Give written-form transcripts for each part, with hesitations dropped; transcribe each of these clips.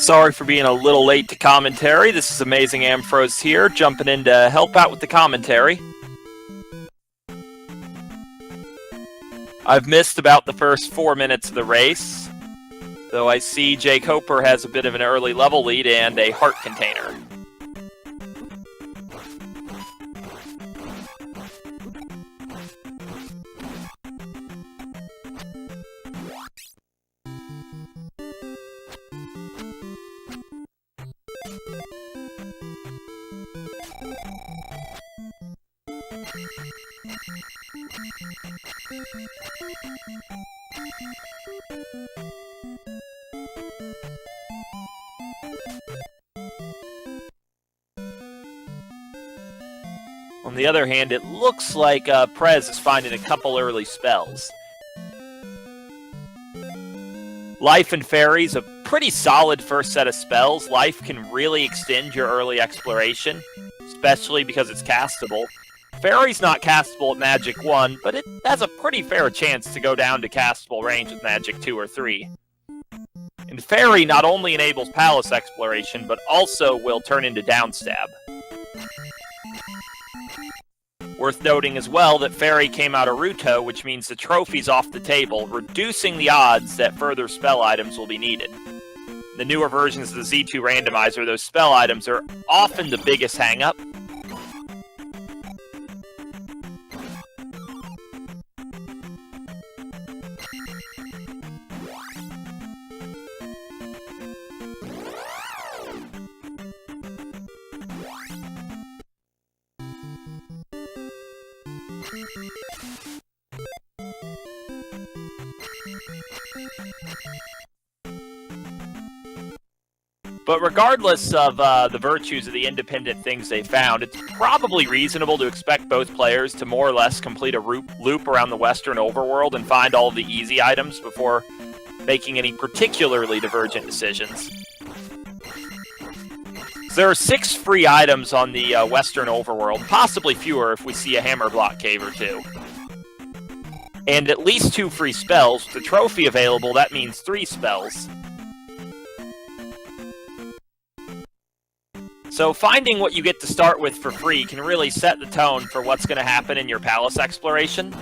Sorry for being a little late to commentary. This is Amazing Amphros here, jumping in to help out with the commentary. I've missed about the first 4 minutes of the race, though I see JKoper has a bit of an early level lead and a heart container. On the other hand, it looks like Prez is finding a couple early spells. Life and Fairy's a pretty solid first set of spells. Life can really extend your early exploration, especially because it's castable. Fairy's not castable at Magic 1, but it has a pretty fair chance to go down to castable range with Magic 2 or 3. And Fairy not only enables Palace exploration, but also will turn into Downstab. Worth noting as well that Fairy came out of Ruto, which means the trophy's off the table, reducing the odds that further spell items will be needed. The newer versions of the Z2 Randomizer, those spell items are often the biggest hang-up. But regardless of the virtues of the independent things they found, it's probably reasonable to expect both players to more or less complete a loop around the Western overworld and find all of the easy items before making any particularly divergent decisions. There are 6 free items on the Western overworld, possibly fewer if we see a hammer block cave or 2. And at least 2 free spells. With the trophy available, that means 3 spells. So finding what you get to start with for free can really set the tone for what's going to happen in your palace exploration.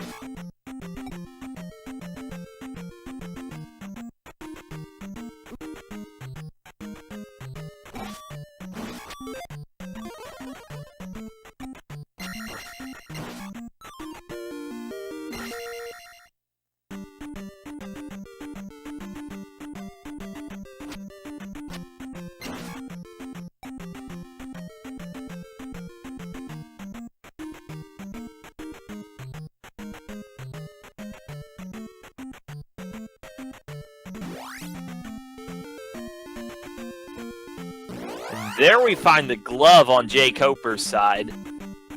There we find the glove on JKoper's side.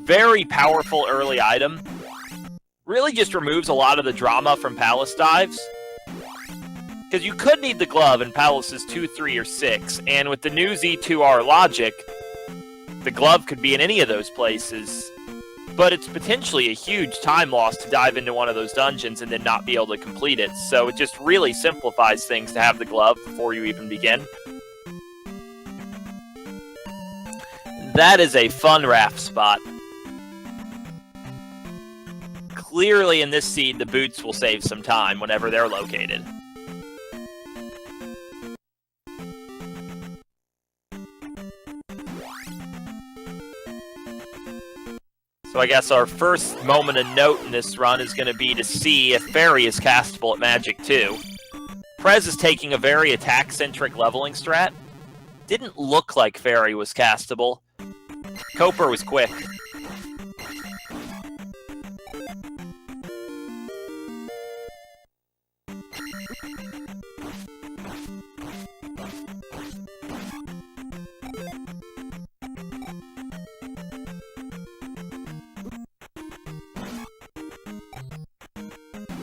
Very powerful early item. Really just removes a lot of the drama from Palace dives. Because you could need the glove in Palaces 2, 3, or 6, and with the new Z2R logic, the glove could be in any of those places. But it's potentially a huge time loss to dive into one of those dungeons and then not be able to complete it, so it just really simplifies things to have the glove before you even begin. That is a fun raft spot. Clearly in this seed, the boots will save some time whenever they're located. So I guess our first moment of note in this run is going to be to see if Fairy is castable at Magic 2. Prez is taking a very attack-centric leveling strat. Didn't look like Fairy was castable. Koper was quick.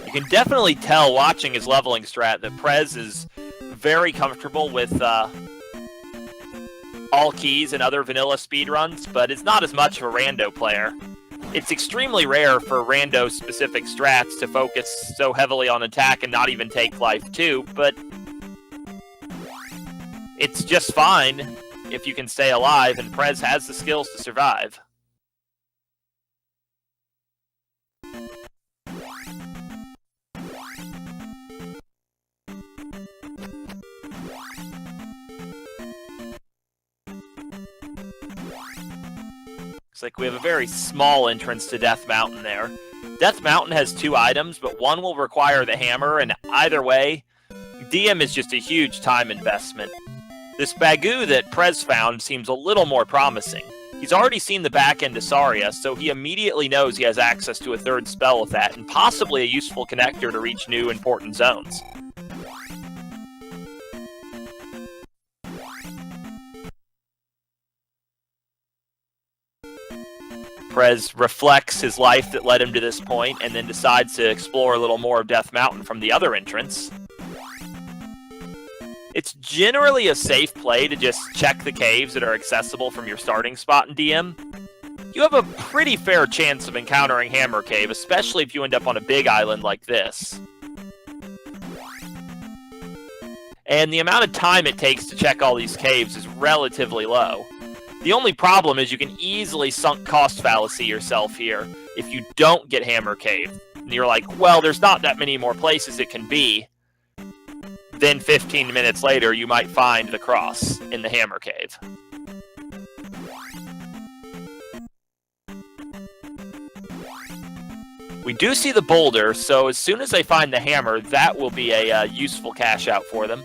You can definitely tell watching his leveling strat that Prez is very comfortable with all keys and other vanilla speedruns, but is not as much of a rando player. It's extremely rare for rando-specific strats to focus so heavily on attack and not even take life 2, but it's just fine if you can stay alive, and Prez has the skills to survive. Like we have a very small entrance to Death Mountain there. Death Mountain has 2 items, but one will require the hammer, and either way, DM is just a huge time investment. This Bagoo that Prez found seems a little more promising. He's already seen the back end of Saria, so he immediately knows he has access to a 3rd spell with that, and possibly a useful connector to reach new important zones. Prez reflects his life that led him to this point, and then decides to explore a little more of Death Mountain from the other entrance. It's generally a safe play to just check the caves that are accessible from your starting spot in DM. You have a pretty fair chance of encountering Hammer Cave, especially if you end up on a big island like this. And the amount of time it takes to check all these caves is relatively low. The only problem is you can easily sunk cost fallacy yourself here if you don't get Hammer Cave. And you're like, well, there's not that many more places it can be. Then 15 minutes later, you might find the cross in the Hammer Cave. We do see the boulder, so as soon as they find the hammer, that will be a useful cash out for them.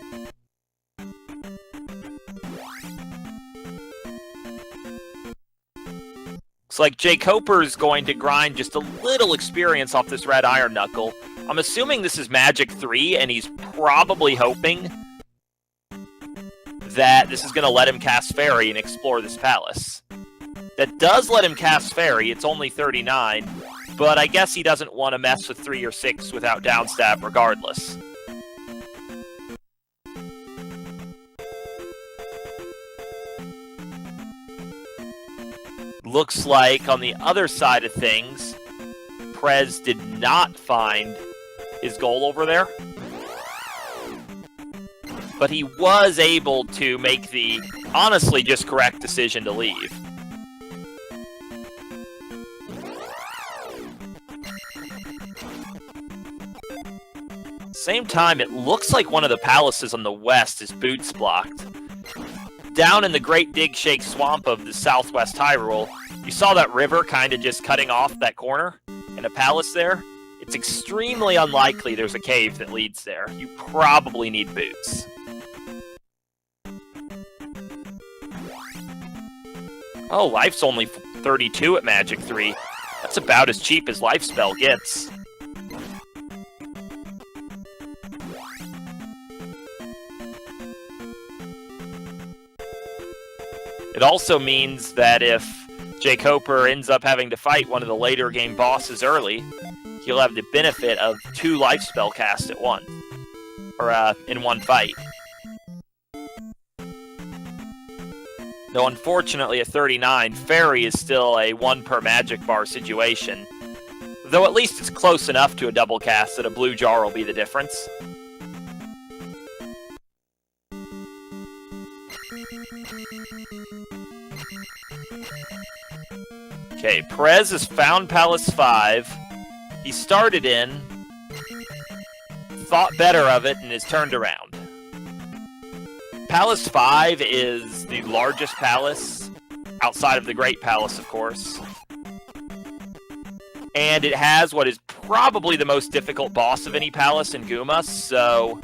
Looks like JKoper is going to grind just a little experience off this red iron knuckle. I'm assuming this is Magic 3, and he's probably hoping that this is going to let him cast Fairy and explore this palace. That does let him cast Fairy, it's only 39, but I guess he doesn't want to mess with 3 or 6 without downstab regardless. Looks like on the other side of things, Prez did not find his goal over there. But he was able to make the, honestly, just correct decision to leave. Same time, it looks like one of the palaces on the west is boots blocked. Down in the Great Dig Shake Swamp of the southwest Hyrule, you saw that river kind of just cutting off that corner and a palace there. It's extremely unlikely there's a cave that leads there. You probably need boots. Oh, life's only 32 at Magic 3. That's about as cheap as life spell gets. It also means that if JKoper ends up having to fight one of the later game bosses early, he'll have the benefit of 2 life spell casts at once, or in one fight. Though unfortunately at 39, Fairy is still a 1 per magic bar situation. Though at least it's close enough to a double cast that a blue jar will be the difference. Okay, Prez has found Palace 5. He started in, thought better of it, and is turned around. Palace 5 is the largest palace, outside of the Great Palace, of course. And it has what is probably the most difficult boss of any palace in Guma, so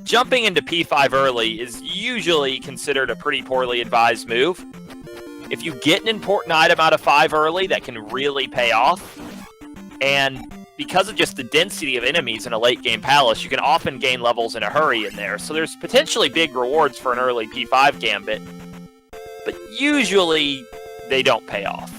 jumping into P5 early is usually considered a pretty poorly advised move. If you get an important item out of 5 early, that can really pay off. And because of just the density of enemies in a late-game palace, you can often gain levels in a hurry in there. So there's potentially big rewards for an early P5 gambit, but usually they don't pay off.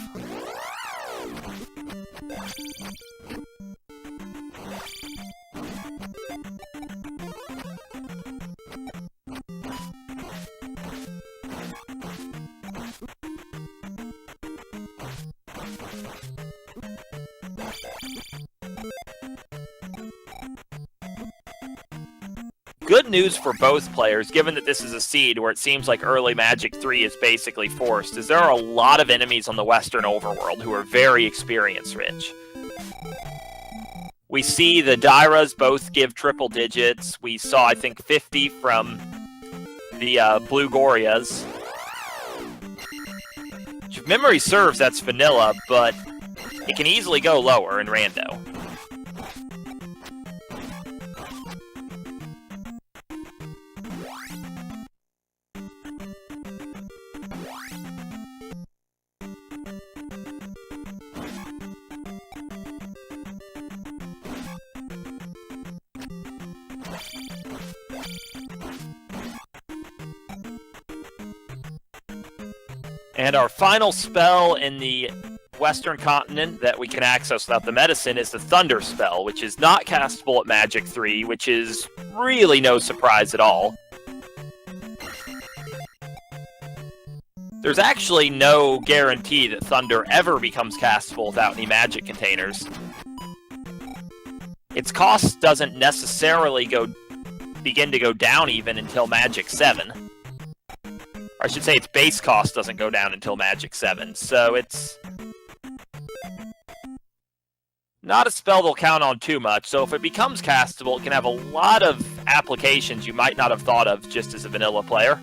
Good news for both players, given that this is a seed where it seems like early Magic 3 is basically forced, is there are a lot of enemies on the Western Overworld who are very experience-rich. We see the Dairas both give triple digits. We saw, I think, 50 from the Blue Gorias. If memory serves, that's vanilla, but it can easily go lower in Rando. And our final spell in the Western Continent that we can access without the medicine is the Thunder spell, which is not castable at Magic 3, which is really no surprise at all. There's actually no guarantee that Thunder ever becomes castable without any magic containers. Its cost doesn't necessarily begin to go down even until Magic 7. Or I should say its base cost doesn't go down until Magic 7, so it's not a spell they'll count on too much, so if it becomes castable, it can have a lot of applications you might not have thought of just as a vanilla player.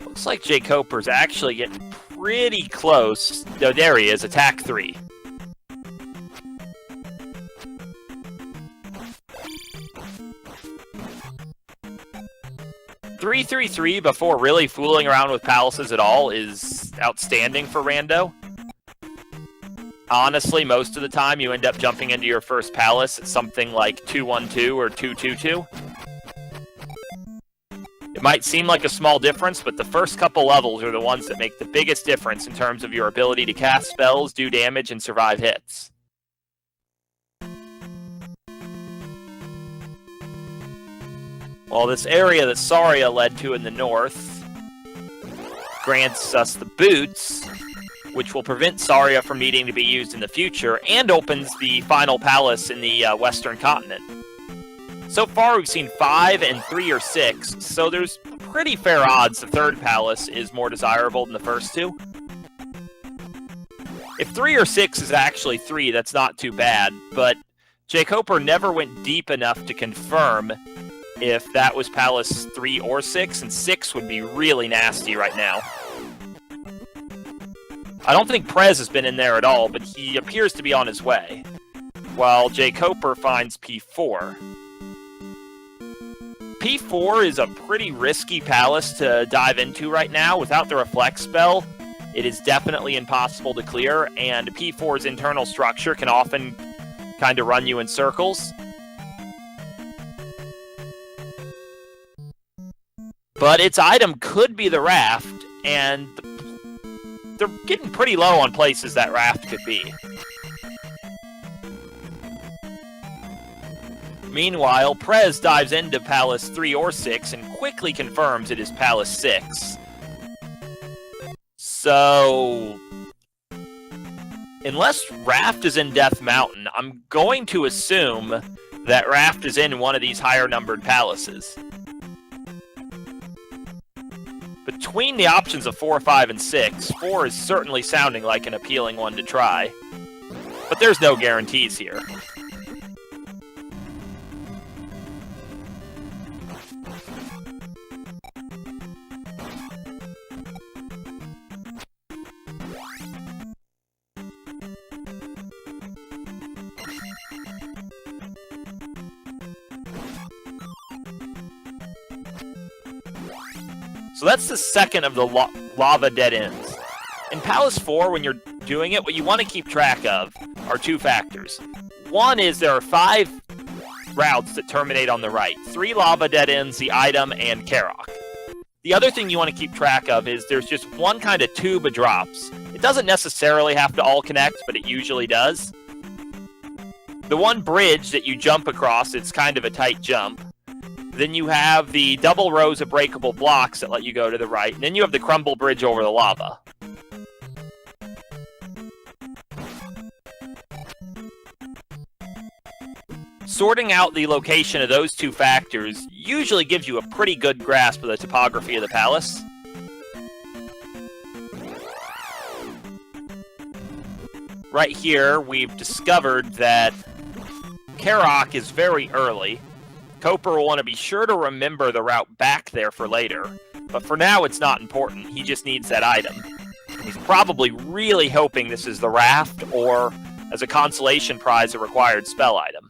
Looks like JKoper's actually getting pretty close. No, there he is, attack 3. Three before really fooling around with palaces at all is outstanding for Rando. Honestly, most of the time you end up jumping into your first palace at something like 2-1-2 or 2-2-2. It might seem like a small difference, but the first couple levels are the ones that make the biggest difference in terms of your ability to cast spells, do damage, and survive hits. While this area that Saria led to in the north grants us the boots, which will prevent Saria from needing to be used in the future, and opens the final palace in the Western Continent. So far, we've seen 5 and 3 or 6, so there's pretty fair odds the third palace is more desirable than the first two. If 3 or 6 is actually 3, that's not too bad, but JKoper never went deep enough to confirm if that was palace 3 or 6, and 6 would be really nasty right now. I don't think Prez has been in there at all, but he appears to be on his way, while JKoper finds P4. P4 is a pretty risky palace to dive into right now. Without the Reflect spell, it is definitely impossible to clear, and P4's internal structure can often kind of run you in circles. But its item could be the raft, and they're getting pretty low on places that raft could be. Meanwhile, Prez dives into Palace 3 or 6 and quickly confirms it is Palace 6. So, unless Raft is in Death Mountain, I'm going to assume that Raft is in one of these higher numbered palaces. Between the options of 4, 5, and 6, 4 is certainly sounding like an appealing one to try. But there's no guarantees here. So that's the second of the lava dead ends. In Palace 4, when you're doing it, what you want to keep track of are 2 factors. One is there are 5 routes that terminate on the right. 3 lava dead ends, the item, and Karok. The other thing you want to keep track of is there's just one kind of tube of drops. It doesn't necessarily have to all connect, but it usually does. The one bridge that you jump across, it's kind of a tight jump. Then you have the double rows of breakable blocks that let you go to the right. And then you have the crumble bridge over the lava. Sorting out the location of those 2 factors usually gives you a pretty good grasp of the topography of the palace. Right here, we've discovered that Karok is very early. Koper will want to be sure to remember the route back there for later, but for now it's not important. He just needs that item. He's probably really hoping this is the raft, or as a consolation prize, a required spell item.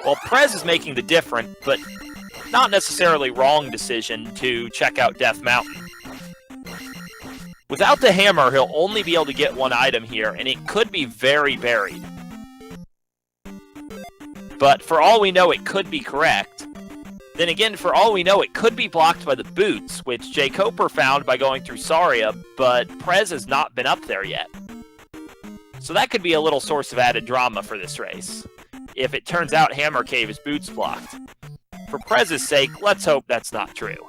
Well, Prez is making the different, but not necessarily wrong decision to check out Death Mountain. Without the hammer, he'll only be able to get one item here, and it could be very buried. But for all we know, it could be correct. Then again, for all we know, it could be blocked by the boots, which JKoper found by going through Saria, but Prez has not been up there yet. So that could be a little source of added drama for this race, if it turns out Hammer Cave is boots blocked. For Prez's sake, let's hope that's not true.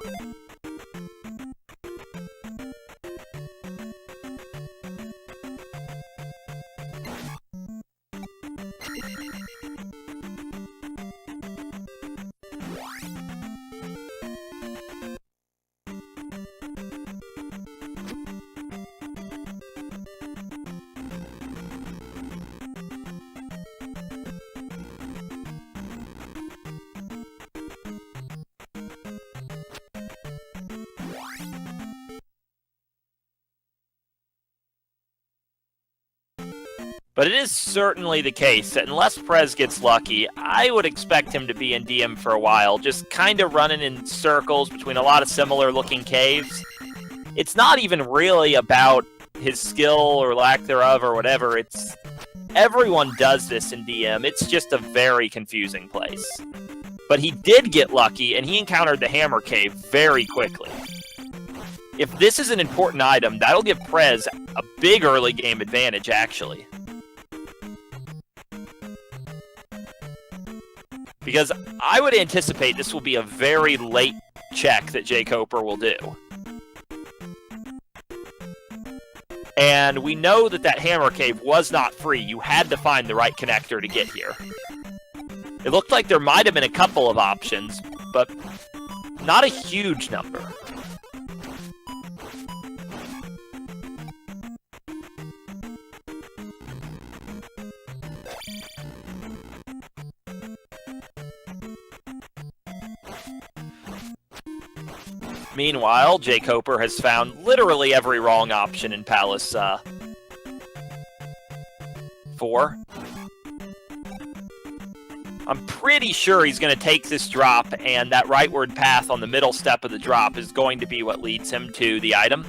But it is certainly the case that unless Prez gets lucky, I would expect him to be in DM for a while, just kind of running in circles between a lot of similar-looking caves. It's not even really about his skill or lack thereof or whatever. It's everyone does this in DM. It's just a very confusing place. But he did get lucky, and he encountered the Hammer Cave very quickly. If this is an important item, that'll give Prez a big early game advantage, actually. Because I would anticipate this will be a very late check that JKoper will do. And we know that that Hammer Cave was not free. You had to find the right connector to get here. It looked like there might have been a couple of options, but not a huge number. Meanwhile, JKoper has found literally every wrong option in Palace 4. I'm pretty sure he's going to take this drop, and that rightward path on the middle step of the drop is going to be what leads him to the item.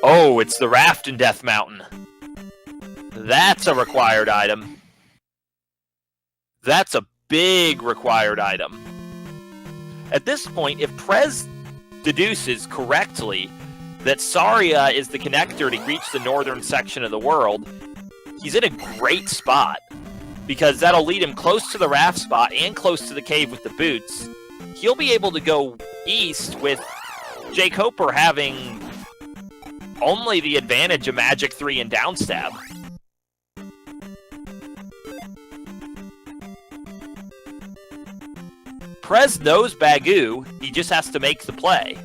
Oh, it's the raft in Death Mountain. That's a required item. That's a big required item. At this point, if Prez deduces correctly that Saria is the connector to reach the northern section of the world, he's in a great spot. Because that'll lead him close to the raft spot and close to the cave with the boots. He'll be able to go east with JKoper having only the advantage of Magic 3 and Downstab. Prez knows Bagoo, he just has to make the play.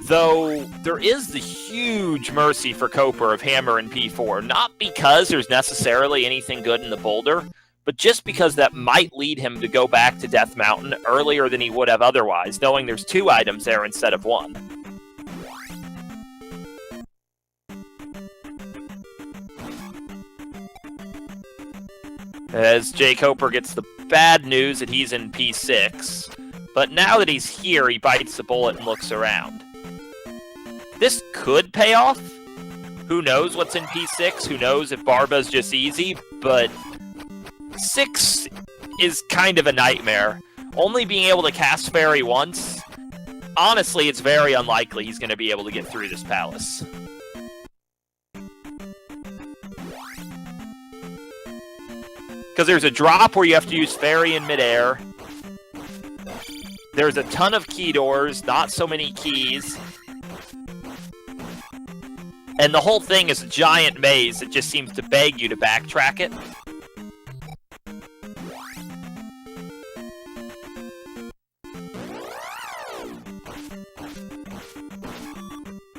Though, there is the huge mercy for Koper of Hammer in P4, not because there's necessarily anything good in the boulder, but just because that might lead him to go back to Death Mountain earlier than he would have otherwise, knowing there's 2 items there instead of 1. As JKoper gets the bad news that he's in P6, but now that he's here, he bites the bullet and looks around. This could pay off. Who knows what's in P6? Who knows if Barba's just easy? But 6 is kind of a nightmare. Only being able to cast Fairy once, honestly, it's very unlikely he's going to be able to get through this palace. Because there's a drop where you have to use Fairy in midair. There's a ton of key doors, not so many keys. And the whole thing is a giant maze that just seems to beg you to backtrack it.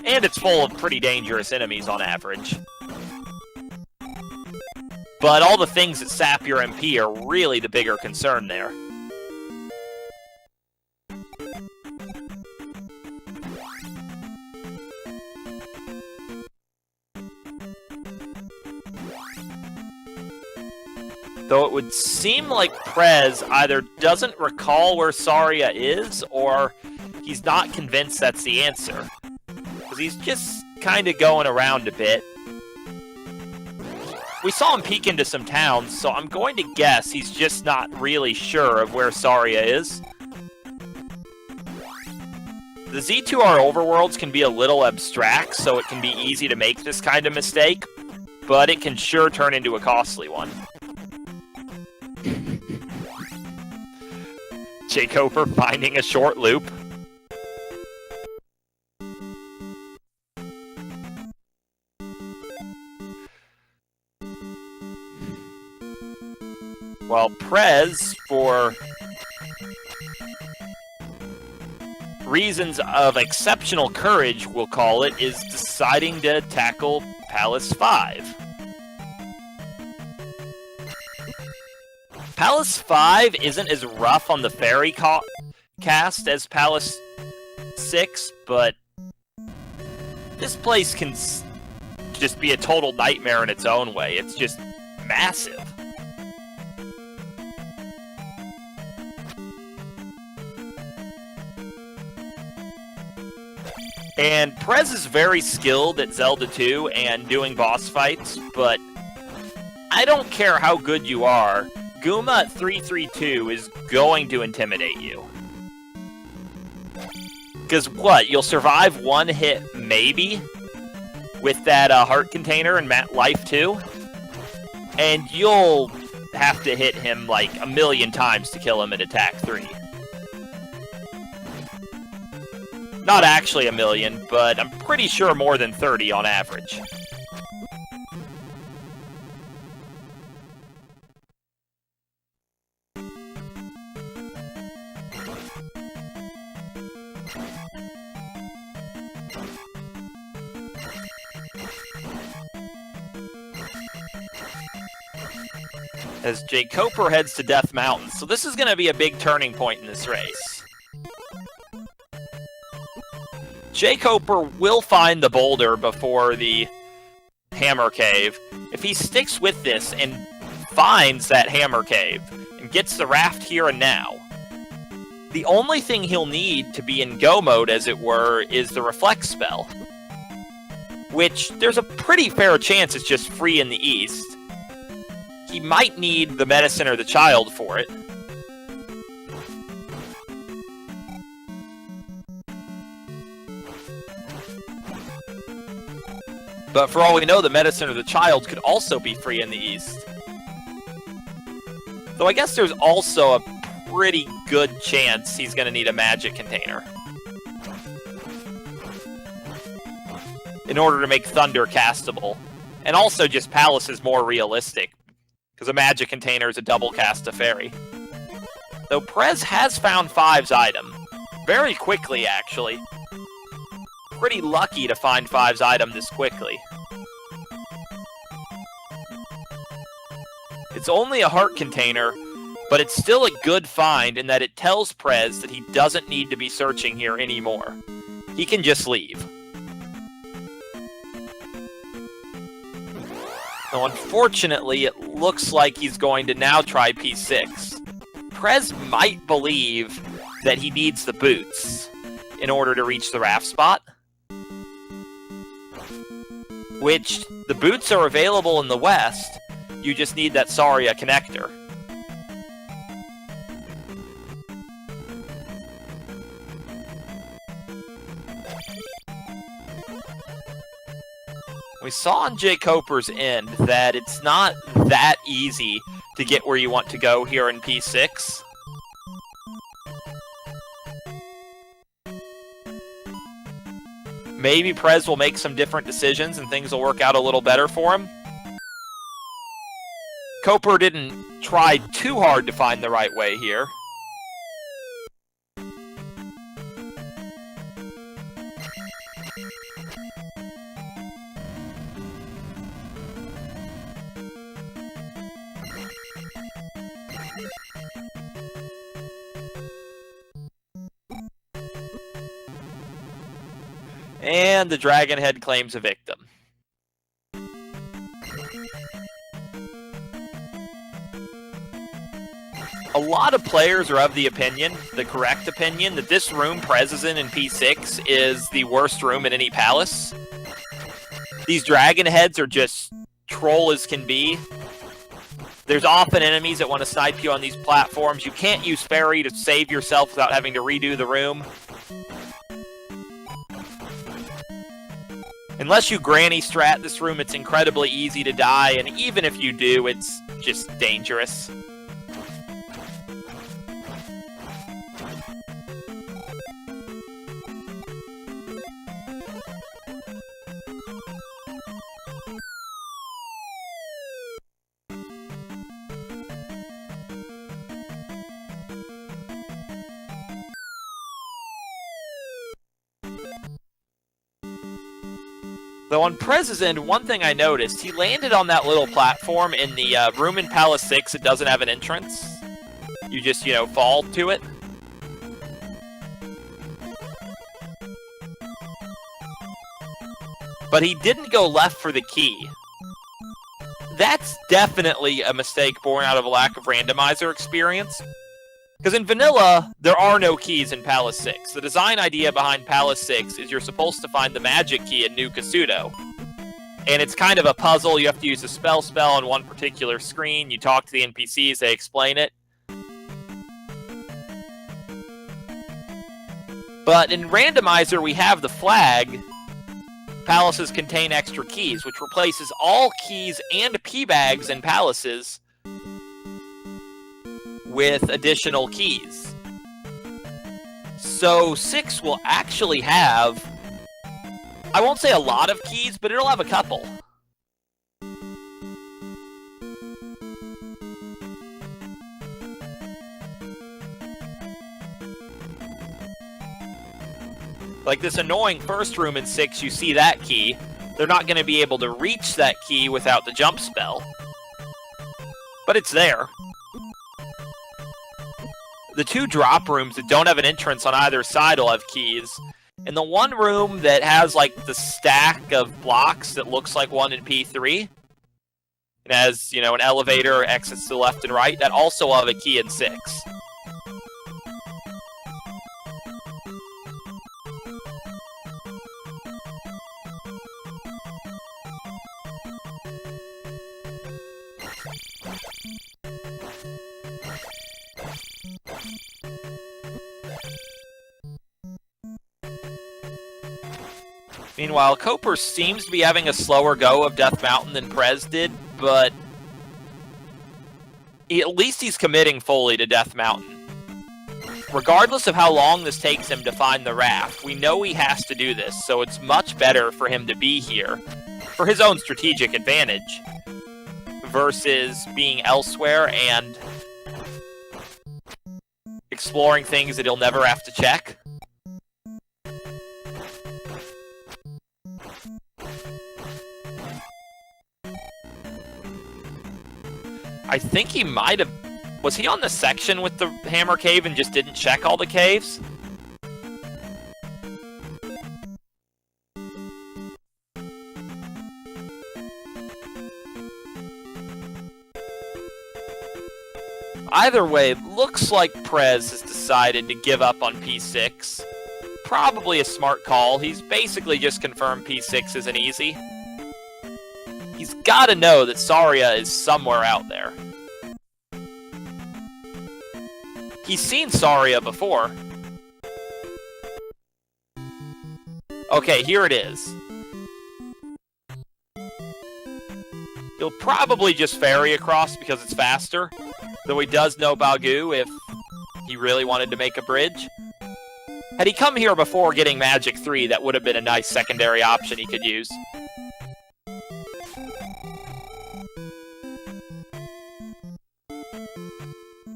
And it's full of pretty dangerous enemies on average. But all the things that sap your MP are really the bigger concern there. Though it would seem like Prez either doesn't recall where Saria is, or he's not convinced that's the answer. Because he's just kind of going around a bit. We saw him peek into some towns, so I'm going to guess he's just not really sure of where Saria is. The Z2R overworlds can be a little abstract, so it can be easy to make this kind of mistake, but it can sure turn into a costly one. JKoper finding a short loop. While Prez, for reasons of exceptional courage, we'll call it, is deciding to tackle Palace 5. Palace 5 isn't as rough on the fairy cast as Palace 6, but this place can just be a total nightmare in its own way. It's just massive. And Prez is very skilled at Zelda 2 and doing boss fights, but I don't care how good you are, Goomba at 332 is going to intimidate you. Because what, you'll survive one hit maybe with that heart container and life 2? And you'll have to hit him like a million times to kill him in attack 3. Not actually a million, but I'm pretty sure more than 30 on average. As JKoper heads to Death Mountain, so this is going to be a big turning point in this race. JKoper will find the boulder before the Hammer Cave. If he sticks with this and finds that Hammer Cave and gets the raft here and now, the only thing he'll need to be in go mode, as it were, is the Reflect spell. Which, there's a pretty fair chance it's just free in the east. He might need the medicine or the child for it. But for all we know, the medicine or the child could also be free in the east. Though I guess there's also a pretty good chance he's going to need a magic container in order to make Thunder castable. And also just Palace is more realistic, because a magic container is a double cast to fairy. Though Prez has found 5's item. Very quickly, actually. Pretty lucky to find 5's item this quickly. It's only a heart container, but it's still a good find in that it tells Prez that he doesn't need to be searching here anymore. He can just leave. Now, unfortunately, it looks like he's going to now try P6. Prez might believe that he needs the boots in order to reach the raft spot. Which, the boots are available in the west, you just need that Saria connector. We saw on JKoper's end that it's not that easy to get where you want to go here in P6. Maybe Prez will make some different decisions and things will work out a little better for him. Koper didn't try too hard to find the right way here. And the dragon head claims a victim. A lot of players are of the opinion, the correct opinion, that this room Prez is in P6 is the worst room in any palace. These dragon heads are just troll as can be. There's often enemies that want to snipe you on these platforms. You can't use fairy to save yourself without having to redo the room. Unless you granny strat this room, it's incredibly easy to die, and even if you do, it's just dangerous. Though on Prez's end, one thing I noticed, he landed on that little platform in the room in Palace 6. It doesn't have an entrance. You just, fall to it. But he didn't go left for the key. That's definitely a mistake born out of a lack of randomizer experience. Because in vanilla, there are no keys in Palace 6. The design idea behind Palace 6 is you're supposed to find the magic key in New Kasuto. And it's kind of a puzzle. You have to use a spell on one particular screen. You talk to the NPCs, they explain it. But in Randomizer, we have the flag. Palaces contain extra keys, which replaces all keys and P-bags in palaces with additional keys. So 6 will actually have, I won't say a lot of keys, but it'll have a couple. Like this annoying first room in 6, you see that key. They're not going to be able to reach that key without the jump spell. But it's there. The 2 drop rooms that don't have an entrance on either side will have keys. And the one room that has, like, the stack of blocks that looks like one in P3, it has, an elevator, exits to the left and right, that also will have a key in 6. Meanwhile, JKoper seems to be having a slower go of Death Mountain than Prez did, but at least he's committing fully to Death Mountain. Regardless of how long this takes him to find the raft, we know he has to do this, so it's much better for him to be here for his own strategic advantage versus being elsewhere and exploring things that he'll never have to check. I think he might have... Was he on the section with the hammer cave and just didn't check all the caves? Either way, looks like Prez has decided to give up on P6. Probably a smart call. He's basically just confirmed P6 isn't easy. He's got to know that Saria is somewhere out there. He's seen Saria before. Okay, here it is. He'll probably just ferry across because it's faster, though he does know Bagu if he really wanted to make a bridge. Had he come here before getting Magic 3, that would have been a nice secondary option he could use.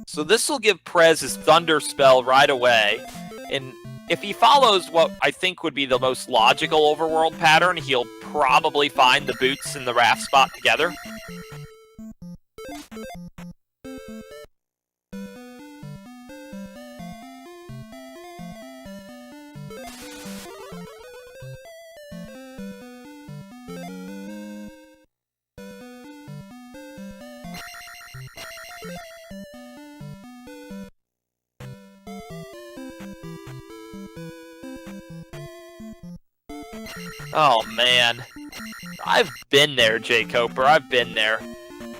So this will give Prez his Thunder spell right away, and if he follows what I think would be the most logical overworld pattern, he'll probably find the boots and the raft spot together. Oh, man. I've been there, JKoper. I've been there.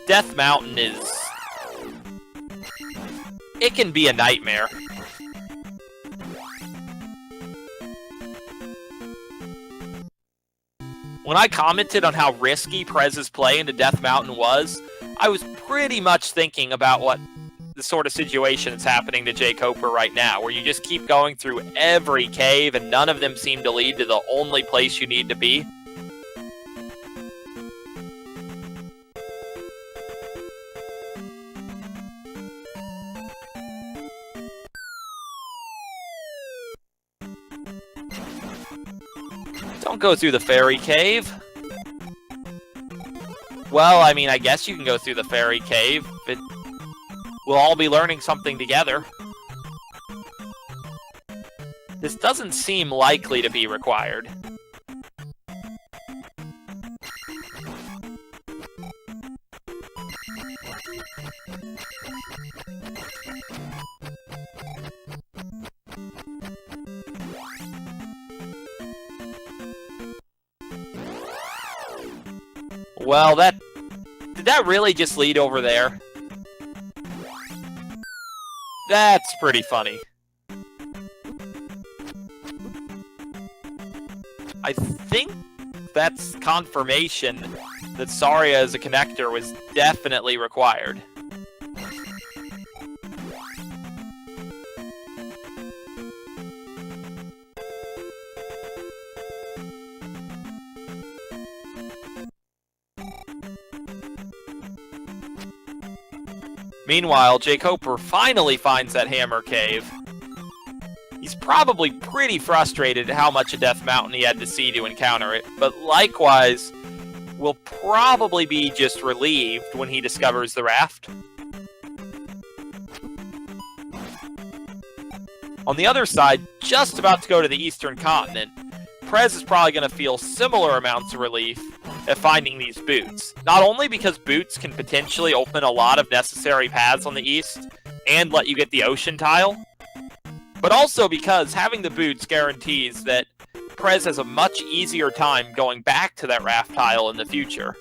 Death Mountain is... It can be a nightmare. When I commented on how risky Prez's play into Death Mountain was, I was pretty much thinking about what the sort of situation that's happening to JKoper right now, where you just keep going through every cave and none of them seem to lead to the only place you need to be. Don't go through the fairy cave. Well, I mean, I guess you can go through the fairy cave. We'll all be learning something together. This doesn't seem likely to be required. Well, did that really just lead over there? That's pretty funny. I think that's confirmation that Saria as a connector was definitely required. Meanwhile, JKoper finally finds that hammer cave. He's probably pretty frustrated at how much of Death Mountain he had to see to encounter it, but likewise, will probably be just relieved when he discovers the raft. On the other side, just about to go to the Eastern Continent, Prez is probably going to feel similar amounts of relief at finding these boots. Not only because boots can potentially open a lot of necessary paths on the east and let you get the ocean tile, but also because having the boots guarantees that Prez has a much easier time going back to that raft tile in the future.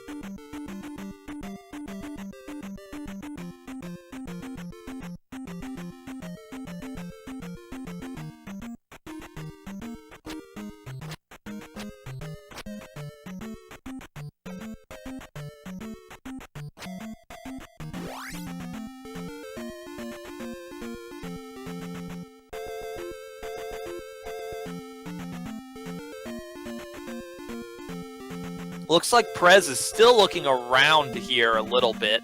Looks like Prez is still looking around here a little bit.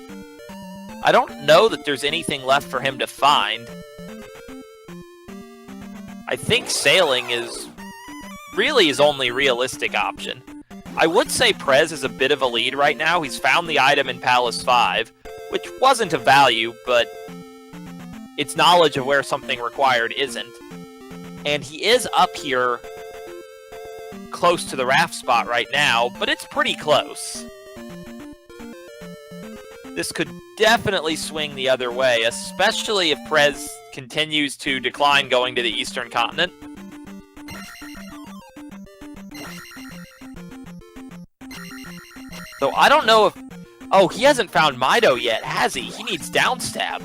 I don't know that there's anything left for him to find. I think sailing is really his only realistic option. I would say Prez is a bit of a lead right now. He's found the item in Palace 5, which wasn't of value, but its knowledge of where something required isn't. And he is up here close to the raft spot right now, but it's pretty close. This could definitely swing the other way, especially if Prez continues to decline going to the Eastern Continent. So I don't know if... Oh, he hasn't found Mido yet, has he? He needs downstab.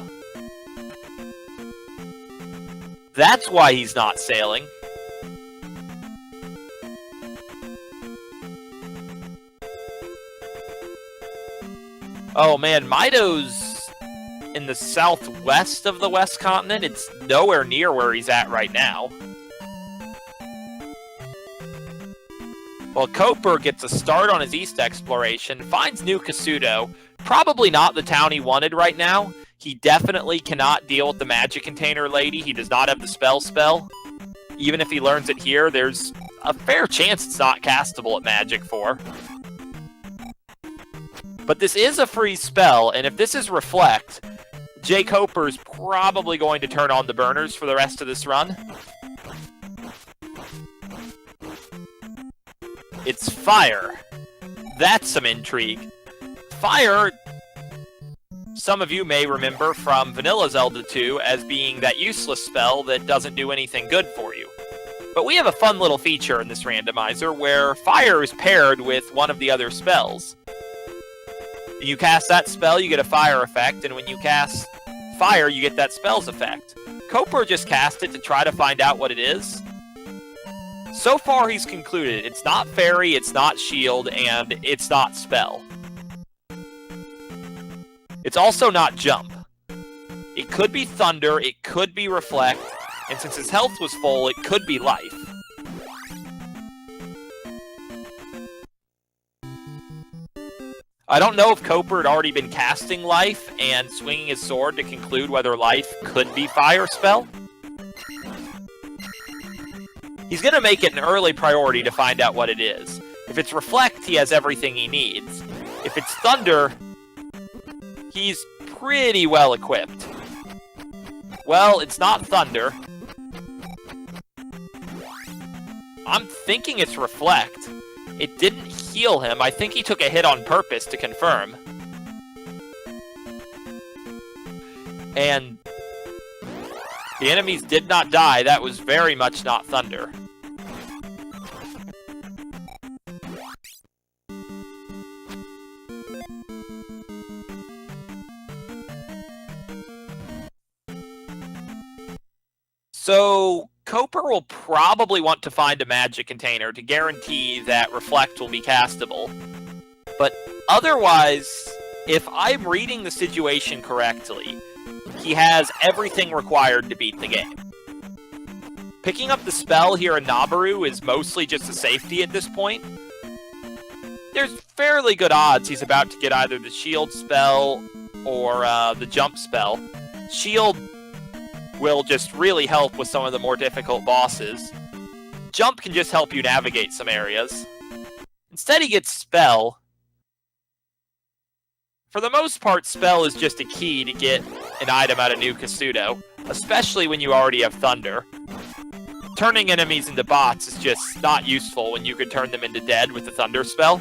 That's why he's not sailing. Oh man, Mido's in the southwest of the West Continent. It's nowhere near where he's at right now. Well, Koper gets a start on his east exploration, finds New Kasuto. Probably not the town he wanted right now. He definitely cannot deal with the magic container lady. He does not have the spell. Even if he learns it here, there's a fair chance it's not castable at Magic 4. But this is a free spell, and if this is Reflect, JKoper's probably going to turn on the burners for the rest of this run. It's Fire. That's some intrigue. Fire, some of you may remember from Vanilla Zelda 2 as being that useless spell that doesn't do anything good for you. But we have a fun little feature in this randomizer where fire is paired with one of the other spells. When you cast that spell, you get a fire effect, and when you cast fire, you get that spell's effect. JKoper just cast it to try to find out what it is. So far, he's concluded it's not fairy, it's not shield, and it's not spell. It's also not jump. It could be thunder, it could be reflect, and since his health was full, it could be life. I don't know if JKoper had already been casting life and swinging his sword to conclude whether life could be fire spell. He's going to make it an early priority to find out what it is. If it's reflect, he has everything he needs. If it's thunder, he's pretty well equipped. Well, it's not thunder. I'm thinking it's reflect. It didn't heal him. I think he took a hit on purpose to confirm. And the enemies did not die. That was very much not thunder. So JKoper will probably want to find a magic container to guarantee that reflect will be castable. But otherwise, if I'm reading the situation correctly, he has everything required to beat the game. Picking up the spell here in Nabaru is mostly just a safety at this point. There's fairly good odds he's about to get either the shield spell or the jump spell. Shield will just really help with some of the more difficult bosses. Jump can just help you navigate some areas. Instead he gets spell. For the most part, spell is just a key to get an item out of New Kasuto, especially when you already have thunder. Turning enemies into bots is just not useful when you could turn them into dead with the thunder spell.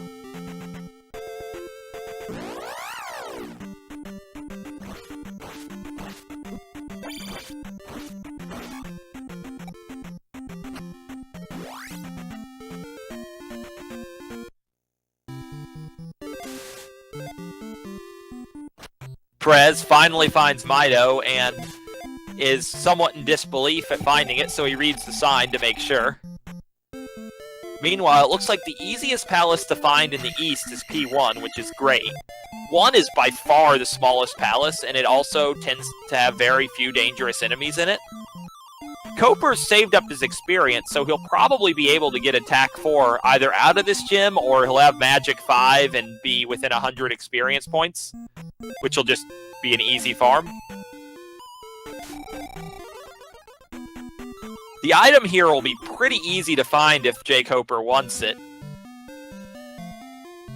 Prez finally finds Mido and is somewhat in disbelief at finding it, so he reads the sign to make sure. Meanwhile, it looks like the easiest palace to find in the east is P1, which is great. 1 is by far the smallest palace, and it also tends to have very few dangerous enemies in it. JKoper's saved up his experience, so he'll probably be able to get Attack 4 either out of this gym, or he'll have Magic 5 and be within 100 experience points, which will just be an easy farm. The item here will be pretty easy to find if JKoper wants it.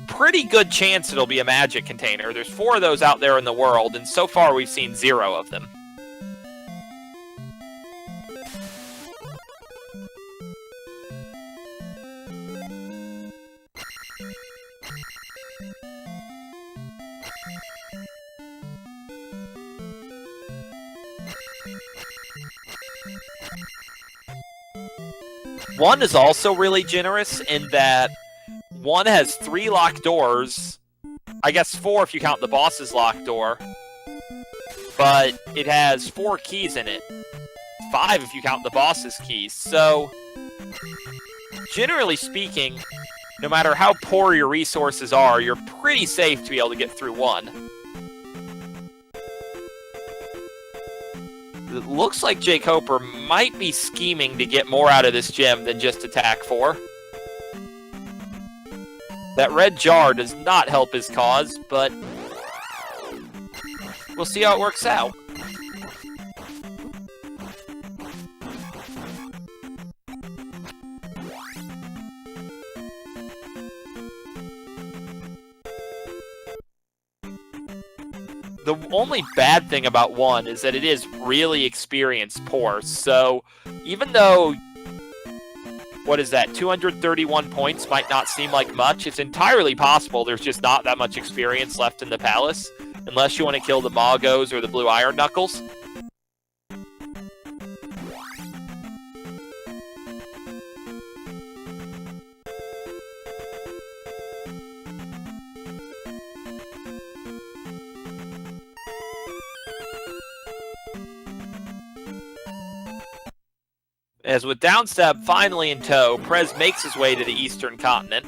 Pretty good chance it'll be a magic container. There's 4 of those out there in the world, and so far we've seen 0 of them. One is also really generous in that 1 has 3 locked doors. I guess 4 if you count the boss's locked door. But it has 4 keys in it. 5 if you count the boss's keys. So, generally speaking, no matter how poor your resources are, you're pretty safe to be able to get through 1. It looks like JKoper might be scheming to get more out of this gem than just Attack 4. That red jar does not help his cause, but we'll see how it works out. The only bad thing about 1 is that it is really experience poor, so even though, what is that, 231 points might not seem like much, it's entirely possible there's just not that much experience left in the palace, unless you want to kill the Magos or the Blue Iron Knuckles. As with Downstab finally in tow, Prez makes his way to the eastern continent.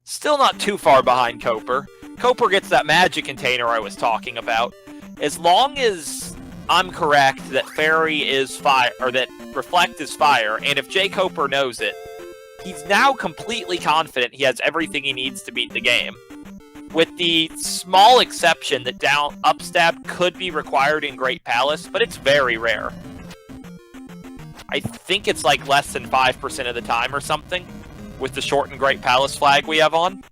Still not too far behind Koper. Koper gets that magic container I was talking about. As long as I'm correct that Fairy is fire, or that Reflect is fire, and if JKoper knows it, he's now completely confident he has everything he needs to beat the game. With the small exception that upstab could be required in Great Palace, but it's very rare. I think it's like less than 5% of the time or something, with the shortened Great Palace flag we have on.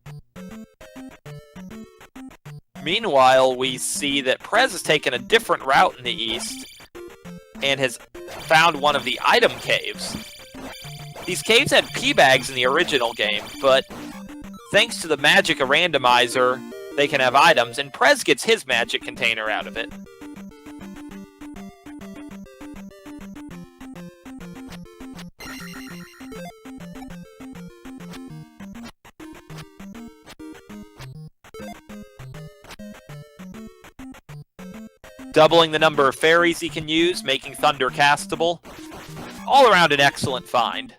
Meanwhile, we see that Prez has taken a different route in the east, and has found one of the item caves. These caves had P-bags in the original game, but thanks to the magic of Randomizer, they can have items, and Prez gets his magic container out of it. Doubling the number of fairies he can use, making Thunder castable. All around an excellent find.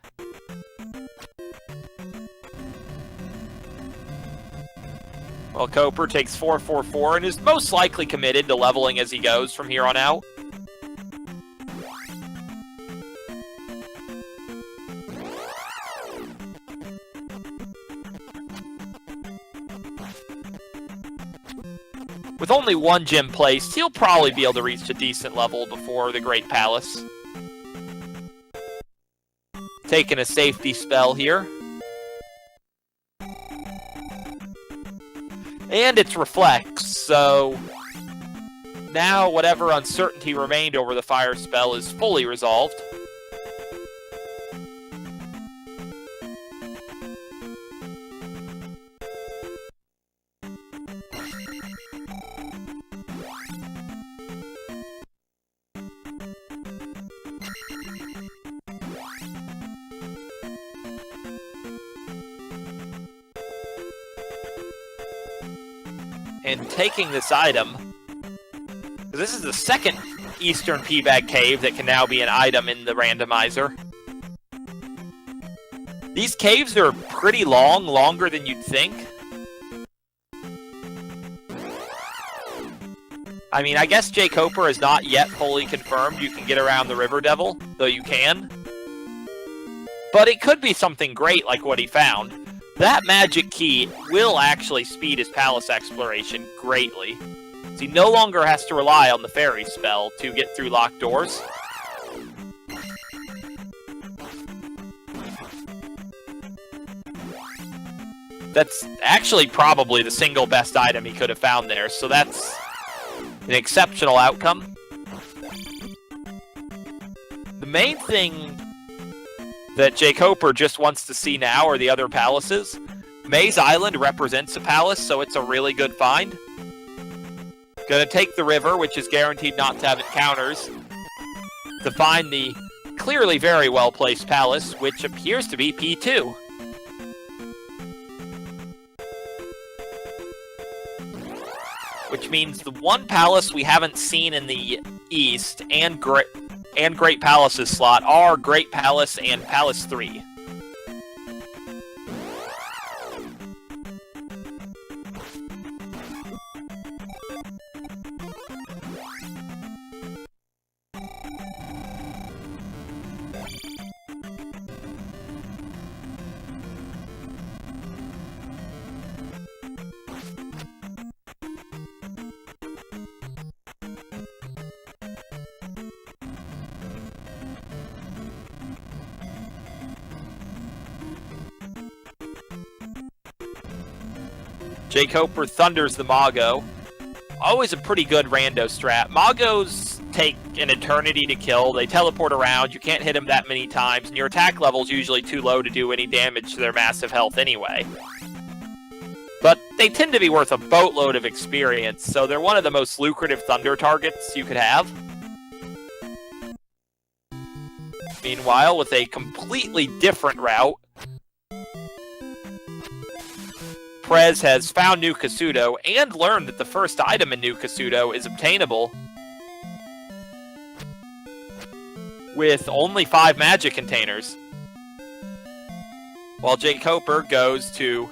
Well, Koper takes 444 and is most likely committed to leveling as he goes from here on out. With only one gym placed, he'll probably be able to reach a decent level before the Great Palace. Taking a safety spell here. And it's Reflects, so now whatever uncertainty remained over the fire spell is fully resolved. And taking this item, this is the second Eastern P-Bag Cave that can now be an item in the Randomizer. These caves are pretty long, longer than you'd think. I mean, I guess JKoper is not yet fully confirmed you can get around the River Devil, though you can. But it could be something great like what he found. That magic key will actually speed his palace exploration greatly. So he no longer has to rely on the fairy spell to get through locked doors. That's actually probably the single best item he could have found there, so that's an exceptional outcome. The main thing that JKoper just wants to see now are the other palaces. Maze Island represents a palace, so it's a really good find. Gonna take the river, which is guaranteed not to have encounters, to find the clearly very well-placed palace, which appears to be P2. Which means the one palace we haven't seen in the east and Great Palace's slot are Great Palace and Palace 3. JKoper thunders the Mago. Always a pretty good rando strat. Magos take an eternity to kill. They teleport around. You can't hit them that many times, and your attack level's usually too low to do any damage to their massive health anyway. But they tend to be worth a boatload of experience, so they're one of the most lucrative thunder targets you could have. Meanwhile, with a completely different route, Prez has found New Kasuto and learned that the first item in New Kasuto is obtainable with only 5 magic containers. While JKoper goes to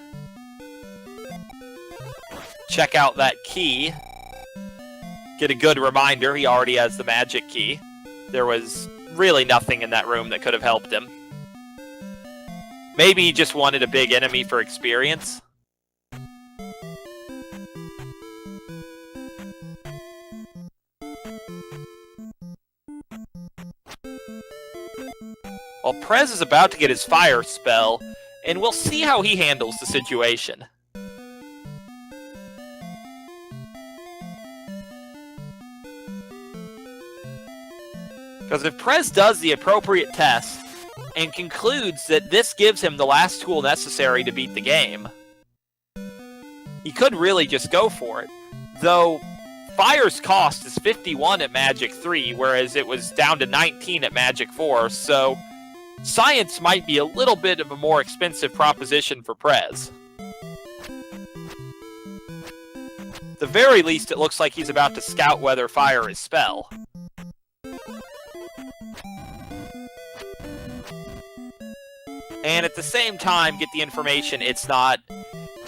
check out that key. Get a good reminder, he already has the magic key. There was really nothing in that room that could have helped him. Maybe he just wanted a big enemy for experience. Well, Prez is about to get his fire spell, and we'll see how he handles the situation. Because if Prez does the appropriate test, and concludes that this gives him the last tool necessary to beat the game, he could really just go for it. Though, Fire's cost is 51 at Magic 3, whereas it was down to 19 at Magic 4, so Science might be a little bit of a more expensive proposition for Prez. At the very least, it looks like he's about to scout whether Fire is Spell. And at the same time, get the information it's not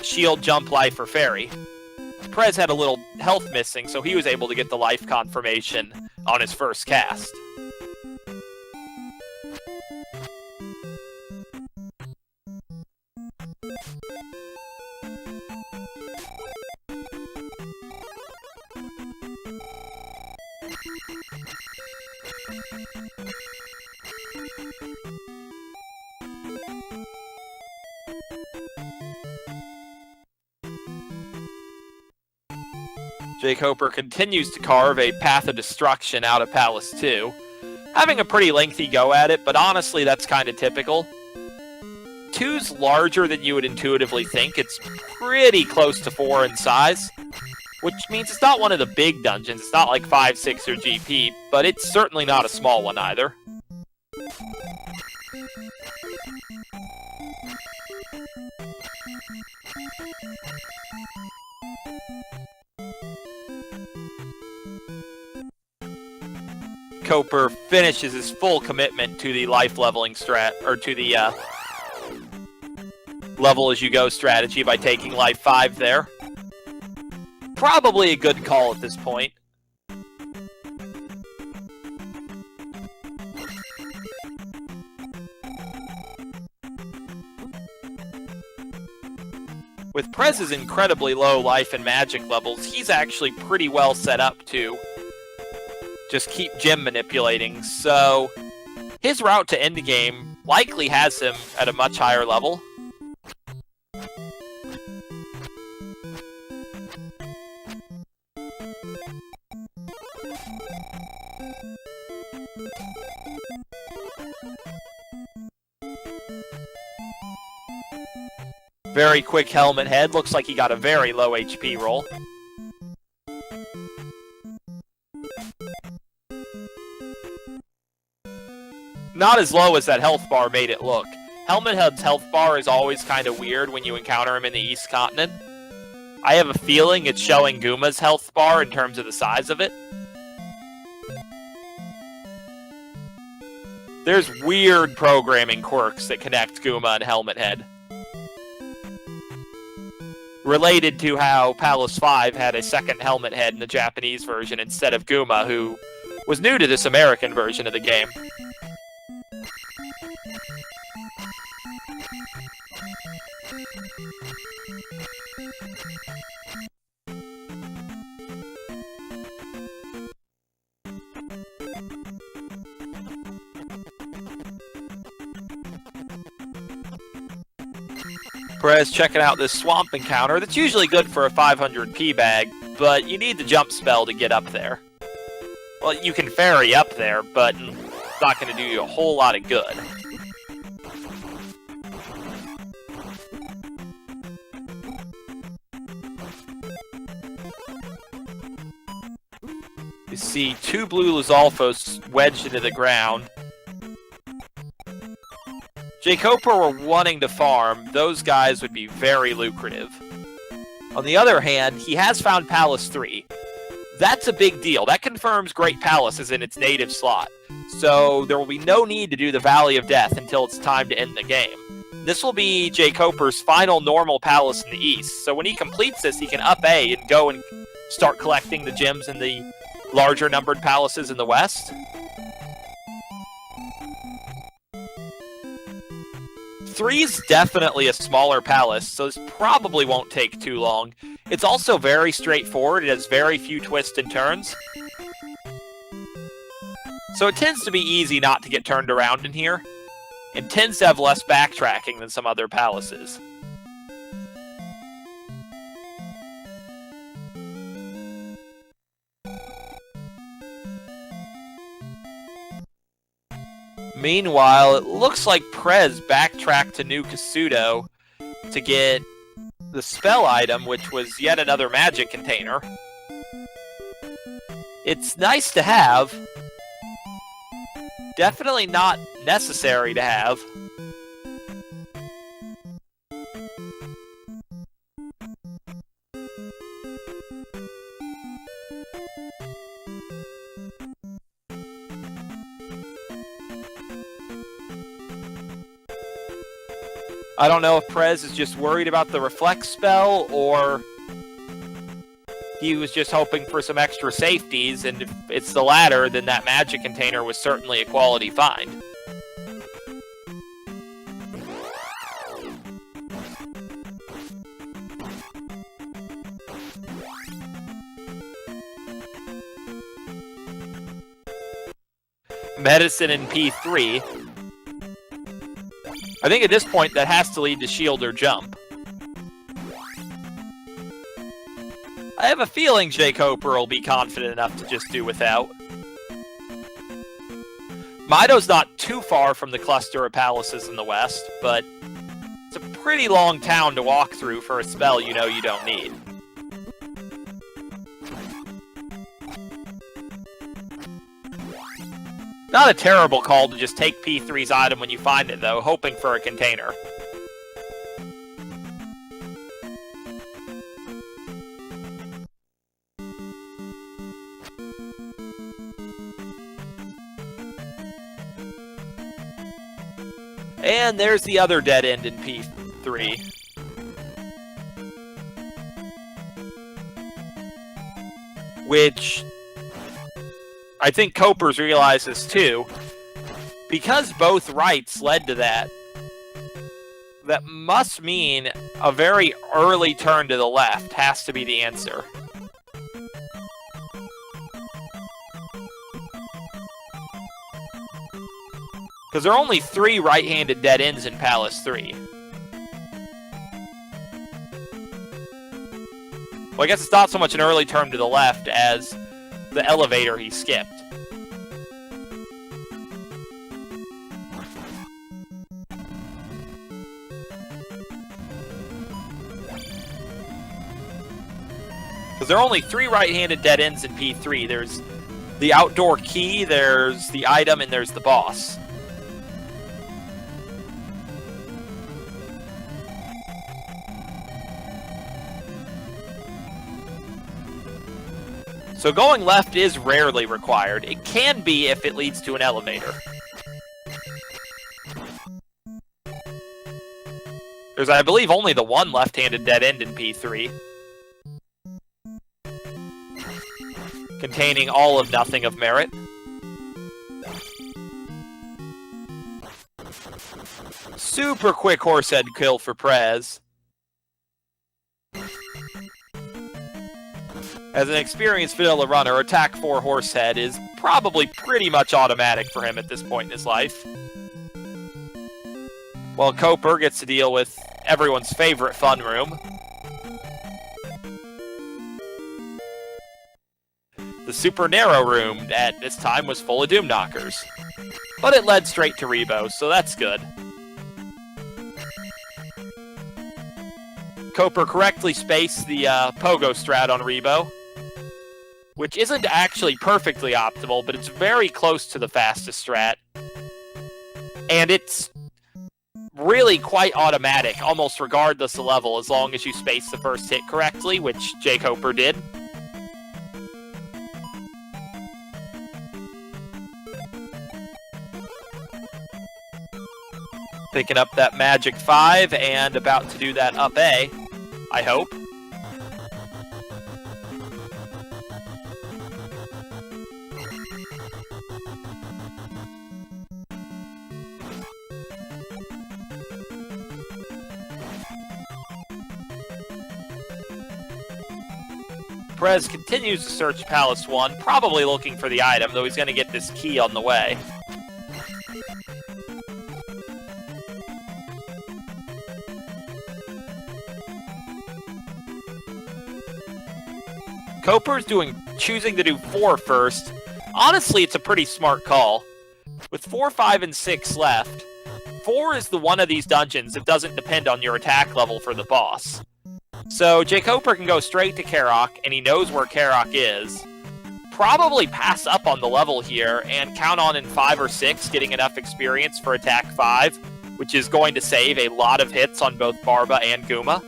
Shield, Jump, Life, or Fairy. Prez had a little health missing, so he was able to get the life confirmation on his first cast. JKoper continues to carve a Path of Destruction out of Palace 2. Having a pretty lengthy go at it, but honestly that's kind of typical. 2's larger than you would intuitively think. It's pretty close to 4 in size, which means it's not one of the big dungeons. It's not like 5, 6, or GP, but it's certainly not a small one either. JKoper finishes his full commitment to the life leveling strat, or to the level as you go strategy by taking life 5 there. Probably a good call at this point. With Prez's incredibly low life and magic levels, he's actually pretty well set up to just keep gem manipulating, so his route to endgame likely has him at a much higher level. Very quick helmet head, looks like he got a very low HP roll. Not as low as that health bar made it look. Helmet Head's health bar is always kind of weird when you encounter him in the East Continent. I have a feeling it's showing Gooma's health bar in terms of the size of it. There's weird programming quirks that connect Gooma and Helmet Head. Related to how Palace 5 had a second Helmet Head in the Japanese version instead of Gooma, who was new to this American version of the game. Prez checking out this swamp encounter. That's usually good for a 500 P bag, but you need the jump spell to get up there. Well, you can ferry up there, but it's not going to do you a whole lot of good. You see 2 blue Lizalfos wedged into the ground. JKoper were wanting to farm. Those guys would be very lucrative. On the other hand, he has found Palace 3. That's a big deal. That confirms Great Palace is in its native slot. So there will be no need to do the Valley of Death until it's time to end the game. This will be JKoper's final normal palace in the east. So when he completes this, he can up A and go and start collecting the gems in the larger numbered palaces in the west. 3 is definitely a smaller palace, so this probably won't take too long. It's also very straightforward. It has very few twists and turns. So it tends to be easy not to get turned around in here, and tends to have less backtracking than some other palaces. Meanwhile, it looks like Prez backtracked to New Kasuto to get the spell item, which was yet another magic container. It's nice to have. Definitely not necessary to have. I don't know if Prez is just worried about the Reflect spell, or he was just hoping for some extra safeties, and if it's the latter, then that magic container was certainly a quality find. Medicine in P3. I think at this point that has to lead to shield or jump. I have a feeling JKoper will be confident enough to just do without. Mido's not too far from the cluster of palaces in the west, but it's a pretty long town to walk through for a spell you know you don't need. Not a terrible call to just take P3's item when you find it, though, hoping for a container. And there's the other dead end in P3. Which I think Kopers realizes too. Because both rights led to that, that must mean a very early turn to the left has to be the answer. Because there are only 3 right-handed dead ends in Palace 3. Well, I guess it's not so much an early turn to the left as the elevator he skipped. Because there are only 3 right-handed dead ends in P3. There's the outdoor key, there's the item, and there's the boss. So going left is rarely required. It can be if it leads to an elevator. There's, I believe, only the 1 left-handed dead end in P3. Containing all of nothing of merit. Super quick horsehead kill for Prez. As an experienced vanilla runner, attack 4 horsehead is probably pretty much automatic for him at this point in his life. While Koper gets to deal with everyone's favorite fun room. The super narrow room at this time was full of Doom Knockers. But it led straight to Rebo, so that's good. Koper correctly spaced the pogo strat on Rebo, which isn't actually perfectly optimal, but it's very close to the fastest strat. And it's really quite automatic, almost regardless of level, as long as you space the first hit correctly, which JKoper did. Picking up that magic 5 and about to do that up A, I hope. Prez continues to search Palace 1, probably looking for the item, though he's going to get this key on the way. Koper's choosing to do 4 first. Honestly, it's a pretty smart call. With 4, 5, and 6 left, 4 is the one of these dungeons that doesn't depend on your attack level for the boss. So JKoper can go straight to Karok, and he knows where Karok is. Probably pass up on the level here, and count on in 5 or 6 getting enough experience for attack 5, which is going to save a lot of hits on both Barba and Guma.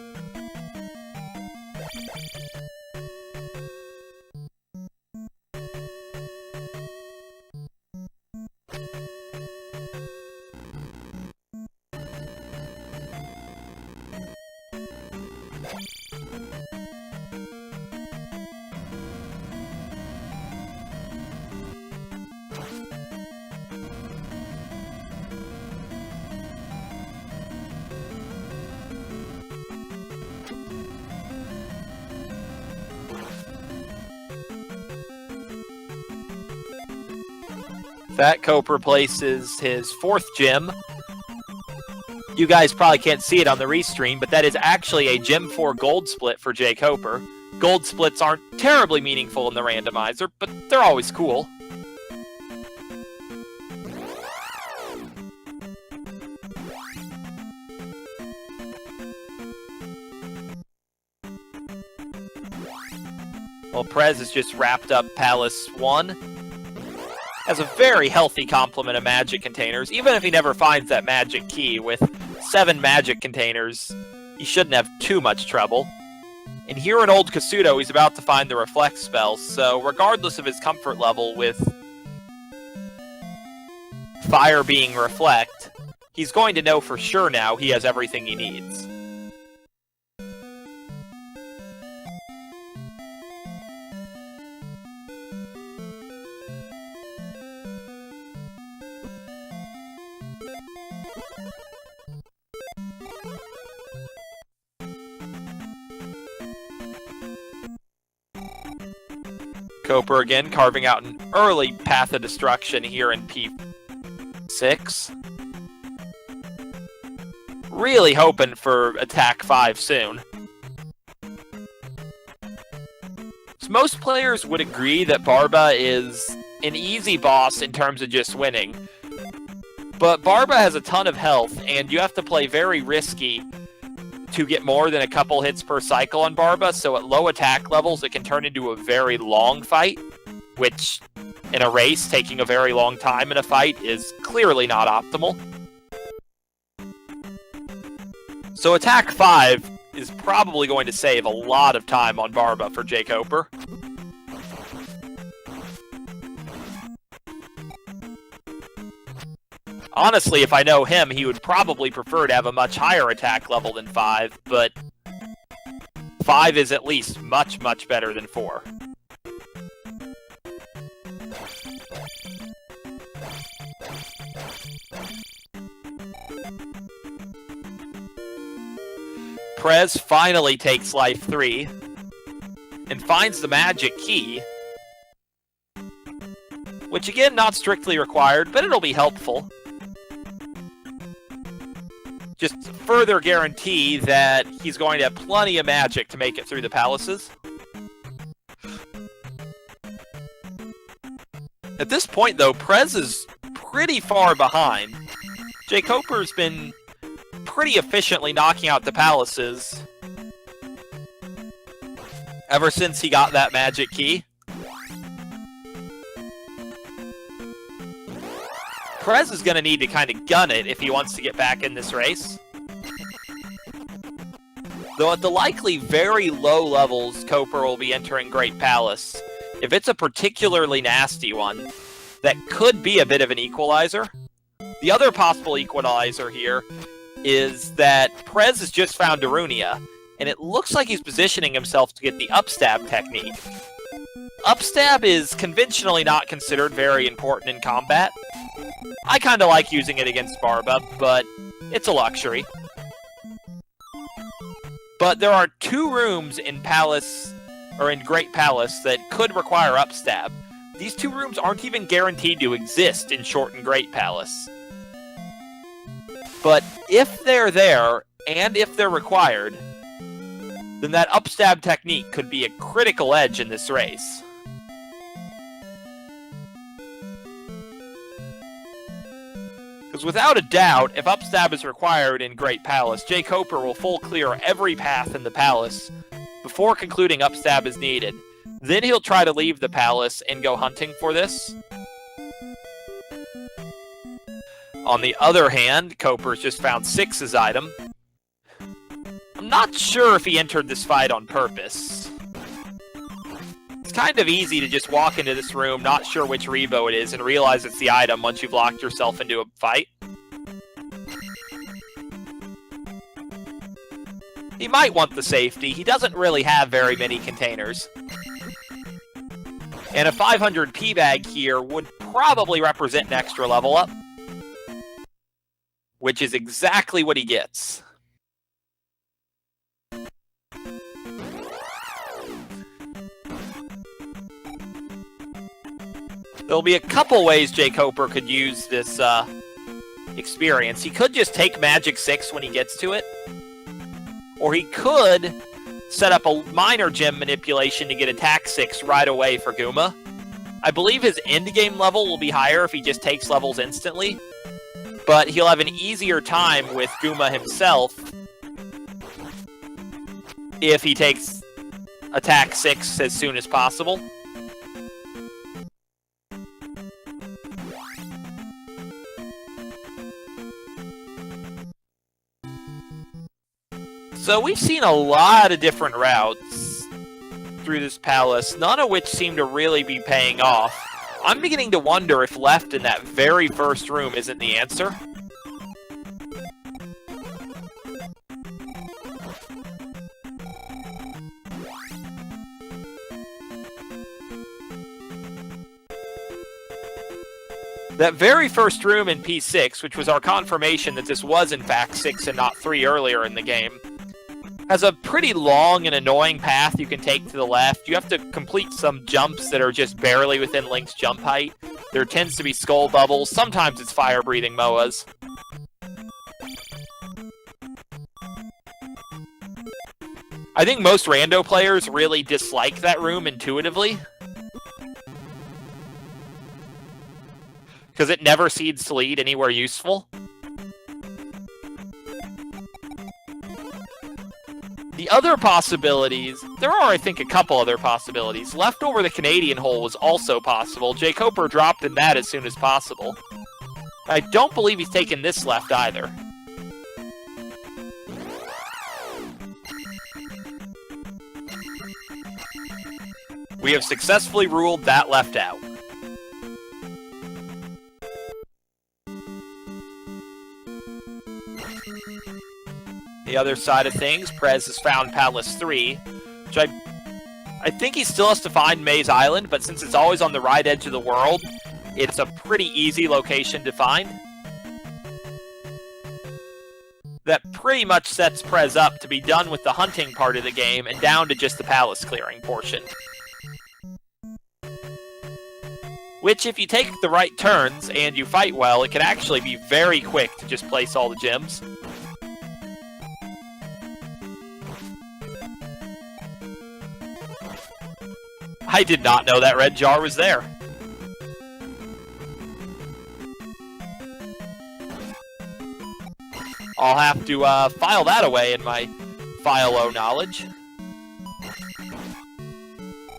That Koper places his 4th gem. You guys probably can't see it on the restream, but that is actually a Gem 4 gold split for JKoper. Gold splits aren't terribly meaningful in the randomizer, but they're always cool. Well, Prez has just wrapped up Palace 1. Has a very healthy complement of magic containers, even if he never finds that magic key. With 7 magic containers, he shouldn't have too much trouble. And here in Old Kasuto, he's about to find the Reflect spell, so regardless of his comfort level with Fire being Reflect, he's going to know for sure now he has everything he needs. Koper again, carving out an early path of destruction here in P6. Really hoping for attack 5 soon. So most players would agree that Barba is an easy boss in terms of just winning. But Barba has a ton of health, and you have to play very risky to get more than a couple hits per cycle on Barba, so at low attack levels it can turn into a very long fight, which in a race, taking a very long time in a fight is clearly not optimal. So attack 5 is probably going to save a lot of time on Barba for JKoper. Honestly, if I know him, he would probably prefer to have a much higher attack level than 5, but 5 is at least much, much better than 4. Prez finally takes life 3 and finds the magic key, which again, not strictly required, but it'll be helpful. Just further guarantee that he's going to have plenty of magic to make it through the palaces. At this point, though, Prez is pretty far behind. JKoper's been pretty efficiently knocking out the palaces ever since he got that magic key. Prez is going to need to kind of gun it if he wants to get back in this race. Though at the likely very low levels Koper will be entering Great Palace, if it's a particularly nasty one, that could be a bit of an equalizer. The other possible equalizer here is that Prez has just found Darunia, and it looks like he's positioning himself to get the upstab technique. Upstab is conventionally not considered very important in combat. I kind of like using it against Barba, but it's a luxury. But there are 2 rooms in Palace, or in Great Palace, that could require upstab. These 2 rooms aren't even guaranteed to exist in Short and Great Palace. But if they're there, and if they're required, then that upstab technique could be a critical edge in this race. Because without a doubt, if upstab is required in Great Palace, JKoper will full clear every path in the palace before concluding upstab is needed. Then he'll try to leave the palace and go hunting for this. On the other hand, Koper's just found 6's item. I'm not sure if he entered this fight on purpose. It's kind of easy to just walk into this room, not sure which Revo it is, and realize it's the item once you've locked yourself into a fight. He might want the safety. He doesn't really have very many containers. And a 500 P-Bag here would probably represent an extra level up, which is exactly what he gets. There'll be a couple ways JKoper could use this experience. He could just take Magic 6 when he gets to it, or he could set up a minor gem manipulation to get Attack 6 right away for Guma. I believe his endgame level will be higher if he just takes levels instantly, but he'll have an easier time with Guma himself if he takes Attack 6 as soon as possible. So we've seen a lot of different routes through this palace, none of which seem to really be paying off. I'm beginning to wonder if left in that very first room isn't the answer. That very first room in P6, which was our confirmation that this was in fact 6 and not 3 earlier in the game, has a pretty long and annoying path you can take to the left. You have to complete some jumps that are just barely within Link's jump height. There tends to be skull bubbles. Sometimes it's fire-breathing Moas. I think most rando players really dislike that room intuitively, because it never seems to lead anywhere useful. The other possibilities, there are, I think, a couple other possibilities. Left over the Canadian hole was also possible. JKoper dropped in that as soon as possible. I don't believe he's taken this left either. We have successfully ruled that left out. The other side of things, Prez has found Palace 3, which I think he still has to find Maze Island, but since it's always on the right edge of the world, it's a pretty easy location to find. That pretty much sets Prez up to be done with the hunting part of the game and down to just the palace clearing portion. Which, if you take the right turns and you fight well, it can actually be very quick to just place all the gems. I did not know that red jar was there. I'll have to file that away in my file-o knowledge.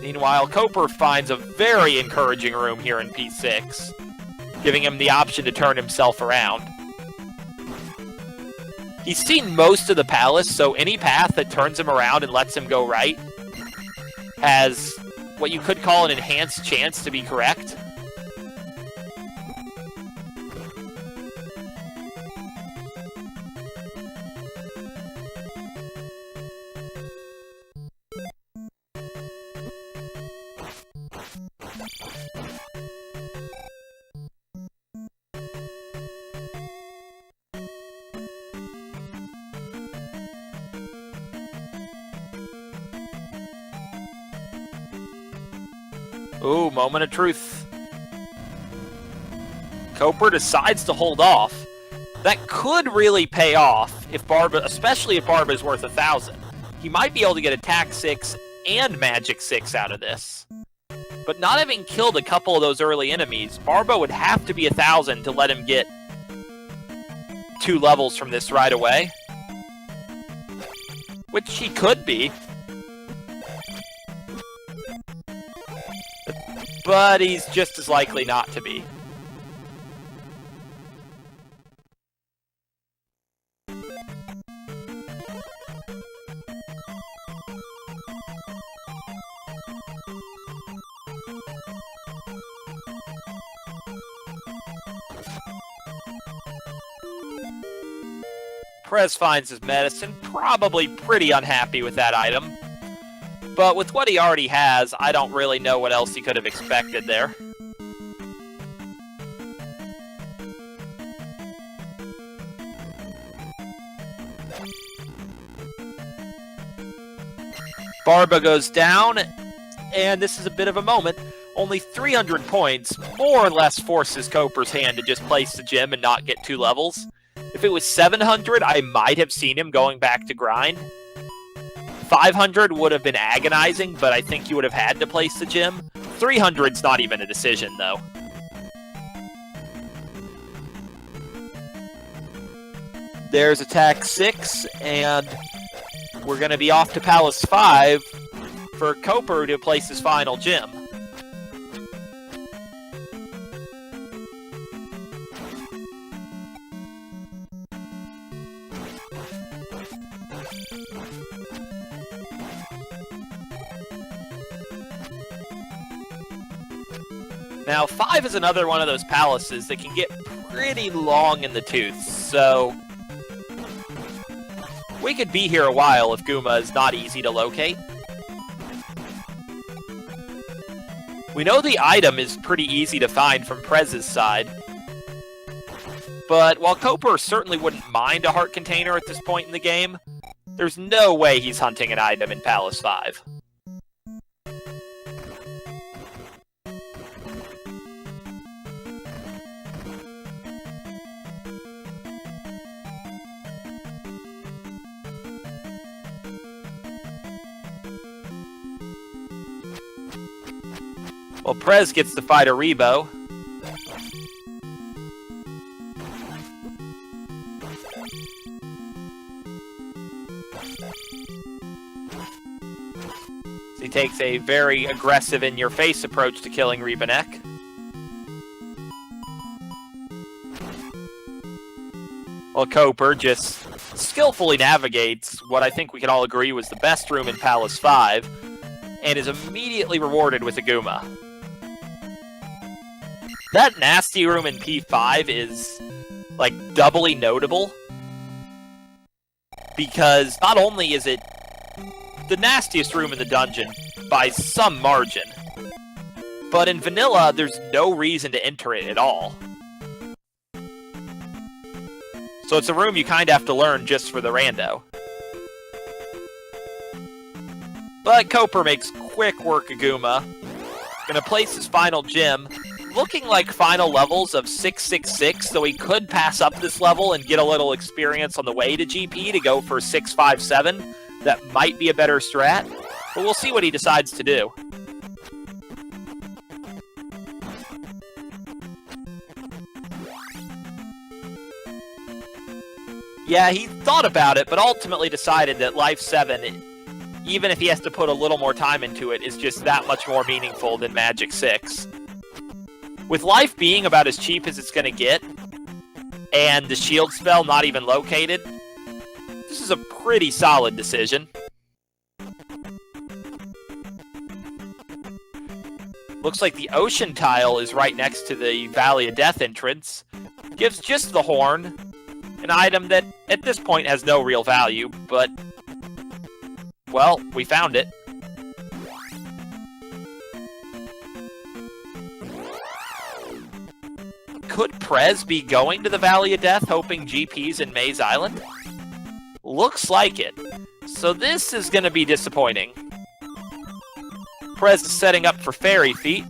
Meanwhile, Koper finds a very encouraging room here in P6, giving him the option to turn himself around. He's seen most of the palace, so any path that turns him around and lets him go right has what you could call an enhanced chance to be correct. Ooh, moment of truth. JKoper decides to hold off. That could really pay off, if Barba, especially if Barba is worth 1,000. He might be able to get Attack 6 and Magic 6 out of this. But not having killed a couple of those early enemies, Barba would have to be 1,000 to let him get 2 levels from this right away. Which he could be. But he's just as likely not to be. Prez finds his medicine, probably pretty unhappy with that item. But with what he already has, I don't really know what else he could have expected there. Barba goes down, and this is a bit of a moment. Only 300 points more or less forces JKoper's hand to just place the gym and not get 2 levels. If it was 700, I might have seen him going back to grind. 500 would have been agonizing, but I think he would have had to place the gym. 300's not even a decision, though. There's Attack 6, and we're going to be off to Palace 5 for JKoper to place his final gym. Now, 5 is another one of those palaces that can get pretty long in the tooth, so we could be here a while if Goomba is not easy to locate. We know the item is pretty easy to find from Prez's side, but while JKoper certainly wouldn't mind a heart container at this point in the game, there's no way he's hunting an item in Palace 5. Well, Prez gets to fight a Rebo. So he takes a very aggressive in-your-face approach to killing Rebanek. Well, JKoper just skillfully navigates what I think we can all agree was the best room in Palace 5, and is immediately rewarded with a Goomba. That nasty room in P5 is, like, doubly notable, because not only is it the nastiest room in the dungeon by some margin, but in vanilla, there's no reason to enter it at all. So it's a room you kind of have to learn just for the rando. But JKoper makes quick work of Goomba. Gonna place his final gym. Looking like final levels of 666, so he could pass up this level and get a little experience on the way to GP to go for 657. That might be a better strat, but we'll see what he decides to do. Yeah, he thought about it, but ultimately decided that Life 7, even if he has to put a little more time into it, is just that much more meaningful than Magic 6. With Life being about as cheap as it's going to get, and the shield spell not even located, this is a pretty solid decision. Looks like the ocean tile is right next to the Valley of Death entrance. Gives just the horn, an item that at this point has no real value, but, well, we found it. Could Prez be going to the Valley of Death, hoping GP's in Maze Island? Looks like it. So this is going to be disappointing. Prez is setting up for Fairy Feet.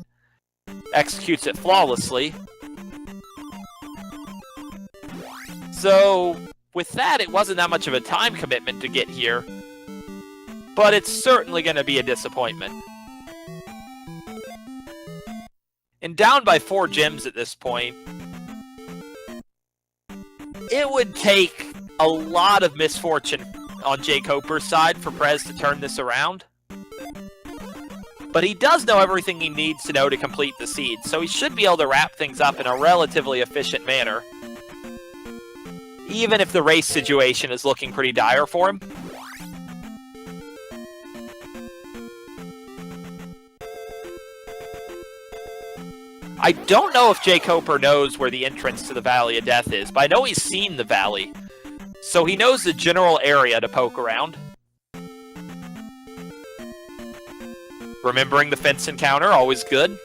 Executes it flawlessly. So, with that, it wasn't that much of a time commitment to get here. But it's certainly going to be a disappointment. And down by 4 gems at this point, it would take a lot of misfortune on JKoper's side for Prez to turn this around. But he does know everything he needs to know to complete the seed, so he should be able to wrap things up in a relatively efficient manner. Even if the race situation is looking pretty dire for him. I don't know if JKoper knows where the entrance to the Valley of Death is, but I know he's seen the valley. So he knows the general area to poke around. Remembering the fence encounter, always good.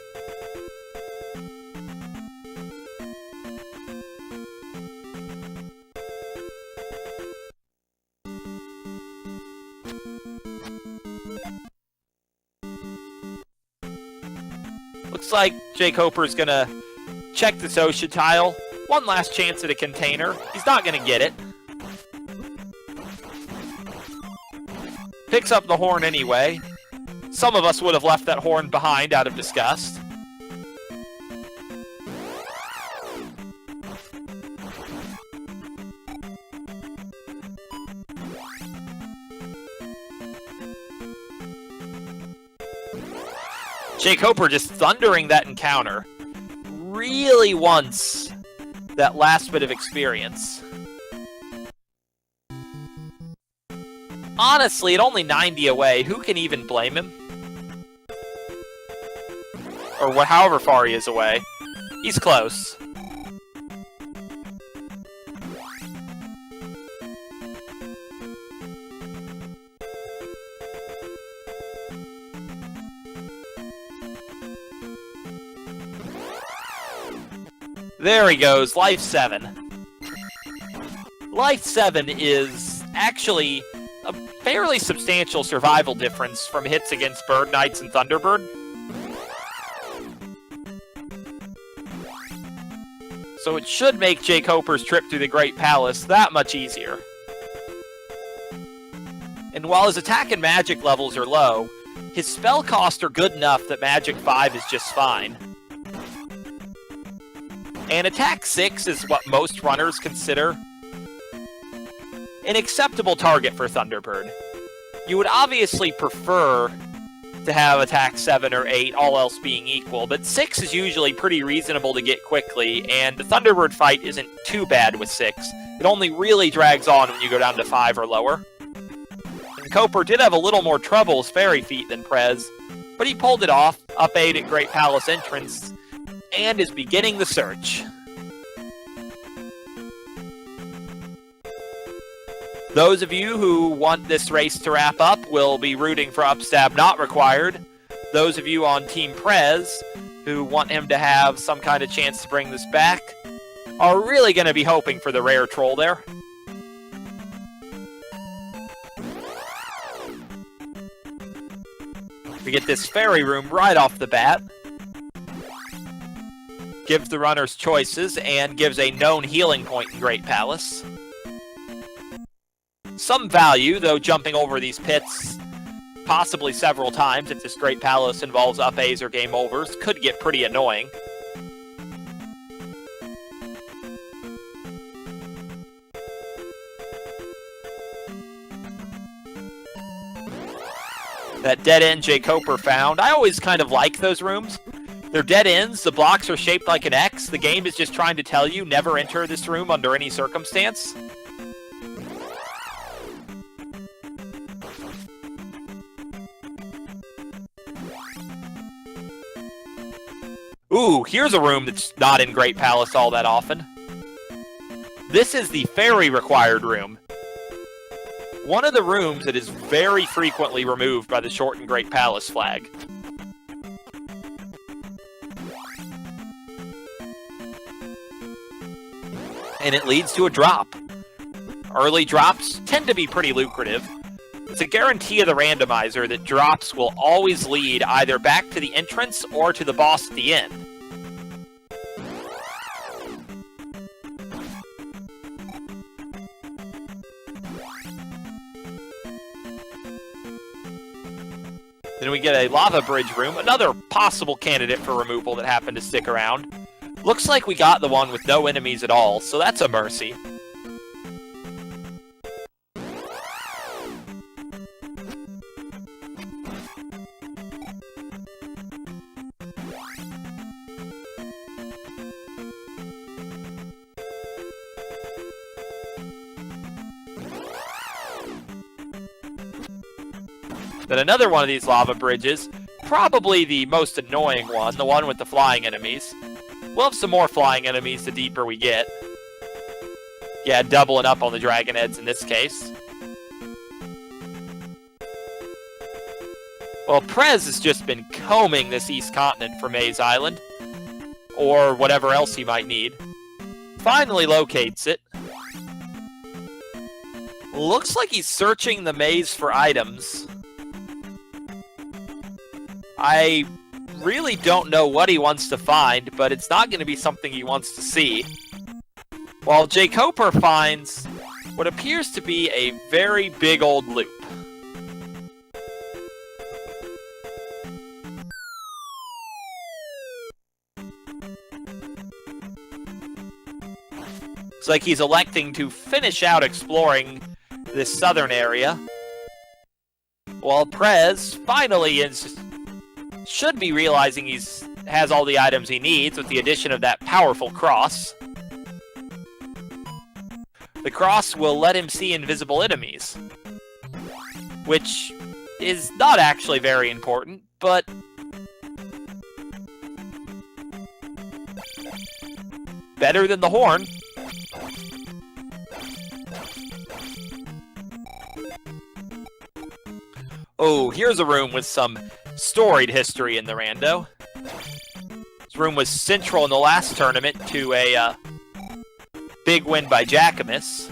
Looks like JKoper's gonna check this ocean tile. One last chance at a container. He's not gonna get it. Picks up the horn anyway. Some of us would have left that horn behind out of disgust. JKoper just thundering that encounter. Really wants that last bit of experience. Honestly, at only 90 away, who can even blame him? Or however far he is away. He's close. There he goes, Life 7. Life 7 is actually a fairly substantial survival difference from hits against Bird Knights and Thunderbird. So it should make JKoper's trip through the Great Palace that much easier. And while his attack and magic levels are low, his spell costs are good enough that Magic 5 is just fine. And attack 6 is what most runners consider an acceptable target for Thunderbird. You would obviously prefer to have attack 7 or 8, all else being equal, but 6 is usually pretty reasonable to get quickly, and the Thunderbird fight isn't too bad with 6. It only really drags on when you go down to 5 or lower. And Koper did have a little more trouble with Fairy Feet than Prez, but he pulled it off, up 8 at Great Palace entrance, and is beginning the search. Those of you who want this race to wrap up will be rooting for upstab not required. Those of you on Team Prez who want him to have some kind of chance to bring this back are really going to be hoping for the rare troll there. We get this fairy room right off the bat. Gives the runners choices and gives a known healing point in Great Palace. Some value, though jumping over these pits possibly several times if this Great Palace involves up A's or game overs could get pretty annoying. That dead end JKoper found. I always kind of like those rooms. They're dead ends, the blocks are shaped like an X. The game is just trying to tell you never enter this room under any circumstance. Ooh, here's a room that's not in Great Palace all that often. This is the fairy required room. One of the rooms that is very frequently removed by the shortened Great Palace flag. and it leads to a drop. Early drops tend to be pretty lucrative. It's a guarantee of the randomizer that drops will always lead either back to the entrance or to the boss at the end. Then we get a lava bridge room, another possible candidate for removal that happened to stick around. Looks like we got the one with no enemies at all, so that's a mercy. Then another one of these lava bridges, probably the most annoying one, the one with the flying enemies. We'll have some more flying enemies the deeper we get. Yeah, doubling up on the dragon heads in this case. Well, Prez has just been combing this East Continent for Maze Island, or whatever else he might need. Finally locates it. Looks like he's searching the maze for items. I really don't know what he wants to find, but it's not going to be something he wants to see. While JKoper finds what appears to be a very big old loop. Looks like he's electing to finish out exploring this southern area, while Prez finally should be realizing he has all the items he needs with the addition of that powerful cross. The cross will let him see invisible enemies, which is not actually very important, but better than the horn. Oh, here's a room with some storied history in the rando. This room was central in the last tournament to a big win by Jackamus.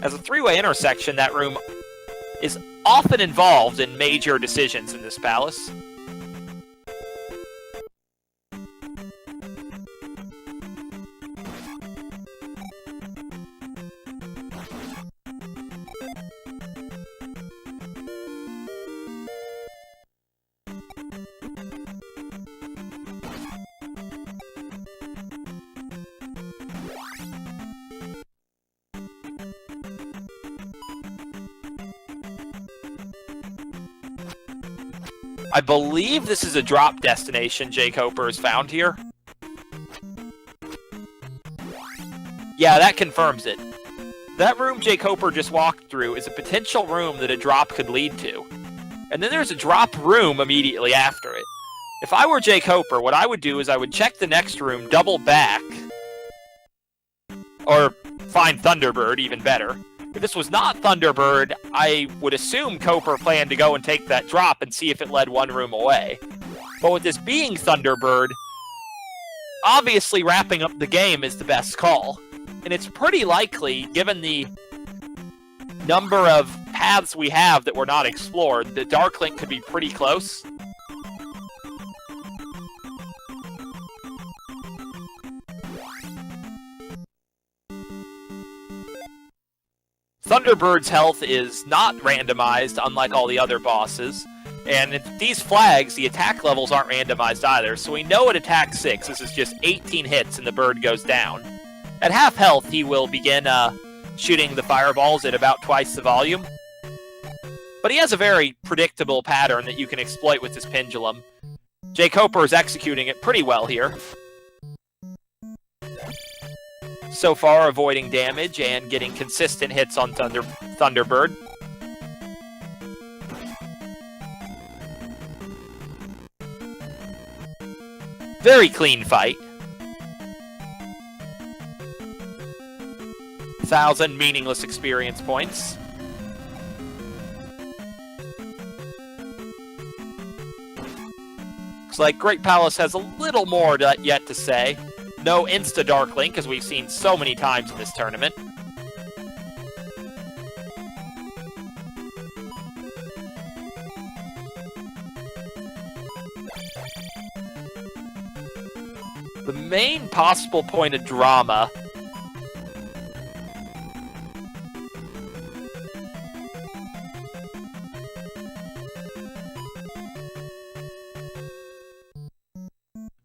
As a three-way intersection, that room is often involved in major decisions in this palace. I believe this is a drop destination JKoper has found here. Yeah, that confirms it. That room JKoper just walked through is a potential room that a drop could lead to. And then there's a drop room immediately after it. If I were JKoper, what I would do is I would check the next room, double back, or find Thunderbird, even better. If this was not Thunderbird, I would assume Koper planned to go and take that drop and see if it led one room away. But with this being Thunderbird, obviously wrapping up the game is the best call. And it's pretty likely, given the number of paths we have that were not explored, the Dark Link could be pretty close. Thunderbird's health is not randomized, unlike all the other bosses. And with these flags, the attack levels aren't randomized either, so we know at attack 6, this is just 18 hits and the bird goes down. At half health, he will begin shooting the fireballs at about twice the volume. But he has a very predictable pattern that you can exploit with this pendulum. JKoper is executing it pretty well here. So far, avoiding damage and getting consistent hits on Thunderbird. Very clean fight. 1,000 meaningless experience points. Looks like Great Palace has a little more yet to say. No insta-Dark Link, as we've seen so many times in this tournament. The main possible point of drama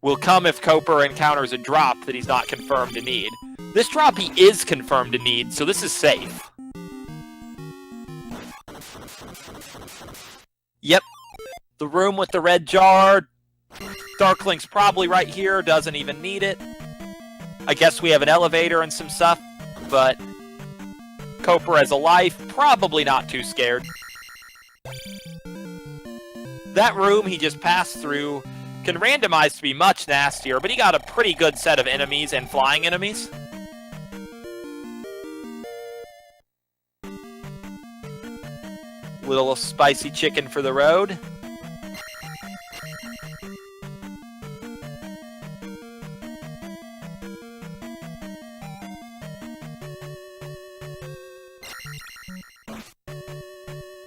will come if JKoper encounters a drop that he's not confirmed to need. This drop he is confirmed to need, so this is safe. Yep. The room with the red jar. Dark Link's probably right here, doesn't even need it. I guess we have an elevator and some stuff, but JKoper has a life, probably not too scared. That room he just passed through can randomize to be much nastier, but he got a pretty good set of enemies and flying enemies. Little spicy chicken for the road.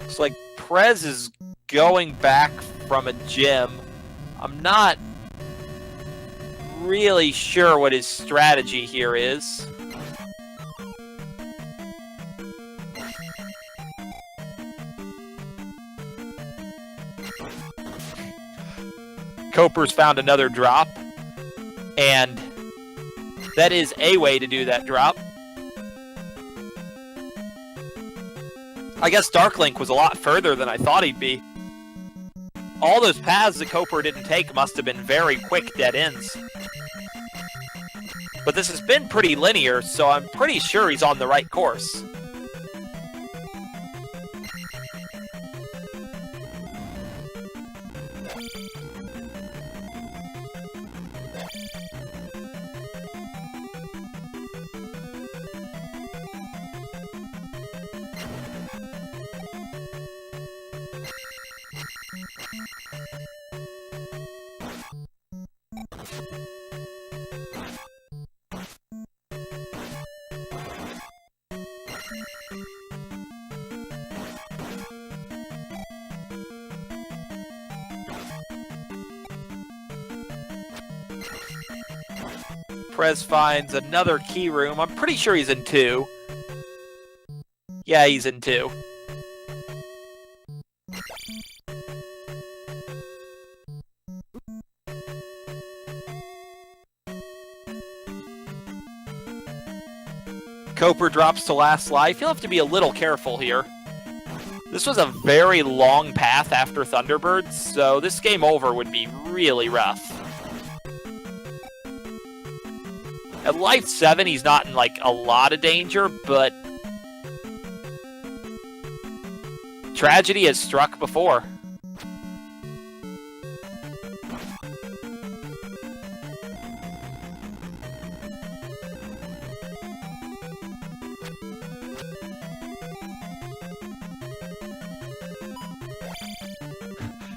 Looks like Prez is going back from a gym. I'm not really sure what his strategy here is. JKoper's found another drop, and that is a way to do that drop. I guess Dark Link was a lot further than I thought he'd be. All those paths that JKoper didn't take must have been very quick dead ends. But this has been pretty linear, so I'm pretty sure he's on the right course. Prez finds another key room. I'm pretty sure he's in 2. Yeah, he's in 2. JKoper drops to last life. He'll have to be a little careful here. This was a very long path after Thunderbird, so this game over would be really rough. At life 7, he's not in, like, a lot of danger, but tragedy has struck before.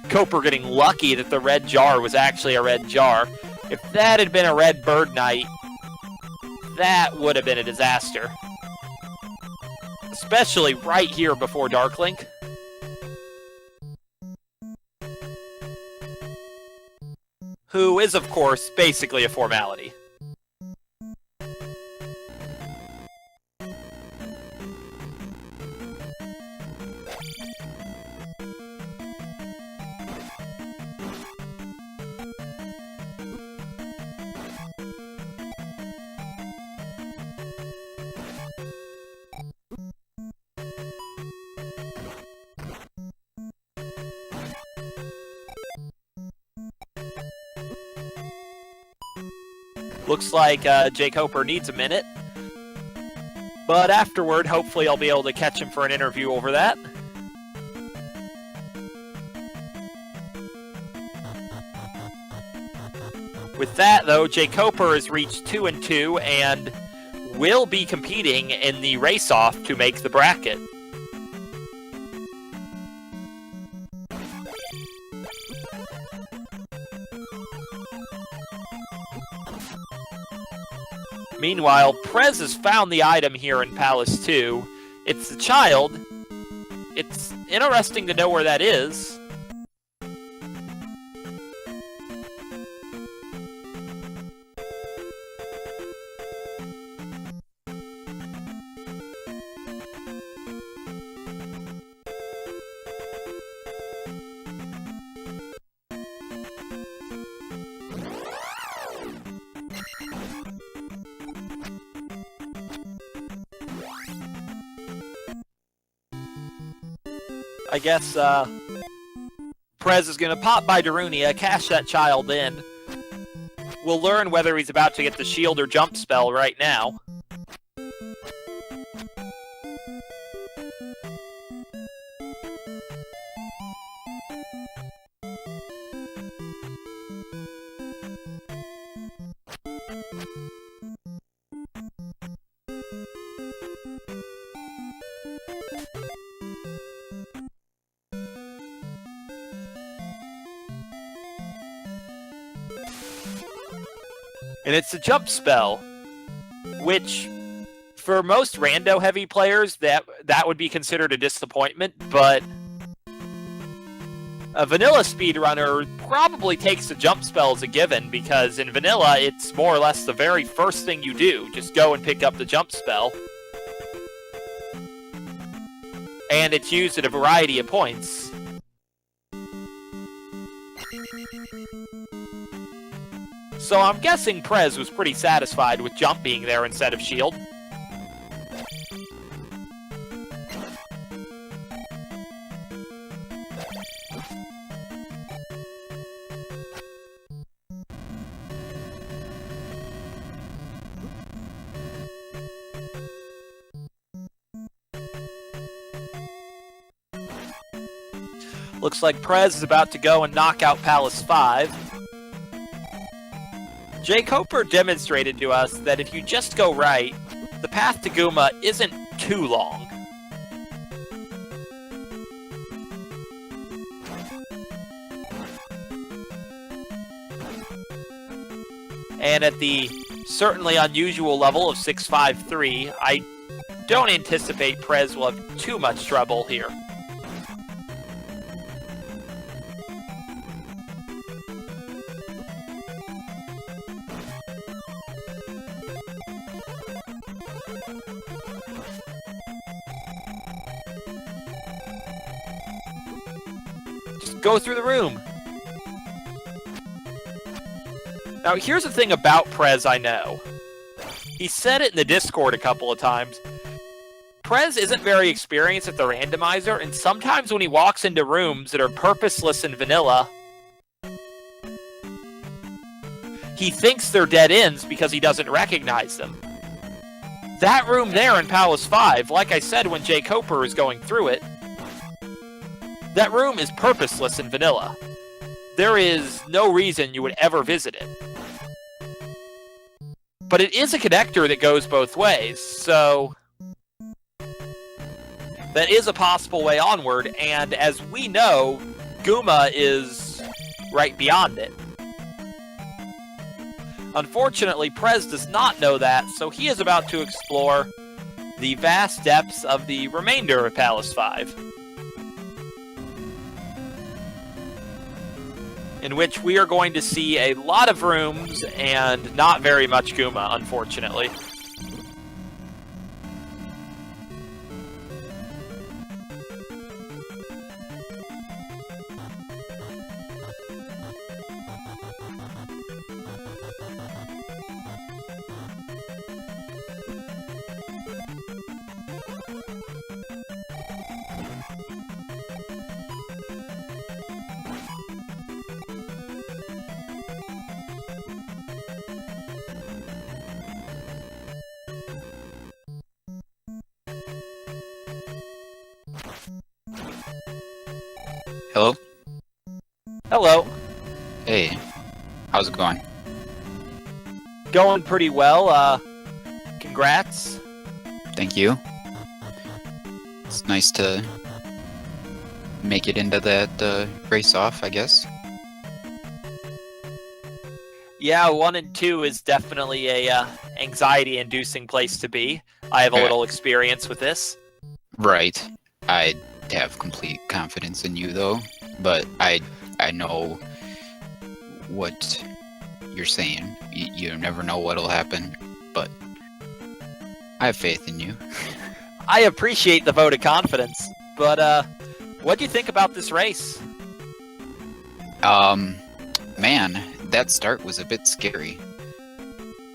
JKoper getting lucky that the red jar was actually a red jar. If that had been a red bird knight, that would have been a disaster. Especially right here before Dark Link. Who is, of course, basically a formality. Looks like JKoper needs a minute. But afterward, hopefully I'll be able to catch him for an interview over that. With that, though, JKoper has reached 2-2 and will be competing in the race-off to make the bracket. Meanwhile, Prez has found the item here in Palace 2. It's the child. It's interesting to know where that is. I guess, Prez is going to pop by Darunia, cash that child in. We'll learn whether he's about to get the shield or jump spell right now. And it's a jump spell, which, for most rando-heavy players, that would be considered a disappointment, but a vanilla speedrunner probably takes the jump spell as a given, because in vanilla, it's more or less the very first thing you do. Just go and pick up the jump spell. And it's used at a variety of points. So I'm guessing Prez was pretty satisfied with jump being there instead of shield. Looks like Prez is about to go and knock out Palace 5. JKoper demonstrated to us that if you just go right, the path to Guma isn't too long. And at the certainly unusual level of 653, I don't anticipate Prez will have too much trouble here. Go through the room. Now, here's the thing about Prez I know. He said it in the Discord a couple of times. Prez isn't very experienced at the randomizer, and sometimes when he walks into rooms that are purposeless in vanilla, he thinks they're dead ends because he doesn't recognize them. That room there in Palace 5, like I said when JKoper is going through it, that room is purposeless in vanilla. There is no reason you would ever visit it. But it is a connector that goes both ways, so that is a possible way onward, and as we know, Guma is right beyond it. Unfortunately, Prez does not know that, so he is about to explore the vast depths of the remainder of Palace 5. In which we are going to see a lot of rooms and not very much Guma, unfortunately. Hello? Hello. Hey, how's it going? Going pretty well, congrats. Thank you. It's nice to make it into that race-off, I guess. Yeah, 1 and 2 is definitely a anxiety-inducing place to be. I have a little experience with this. Right. I have complete confidence in you, though. But I know what you're saying. You never know what'll happen. But I have faith in you. I appreciate the vote of confidence, but what do you think about this race? Man, that start was a bit scary.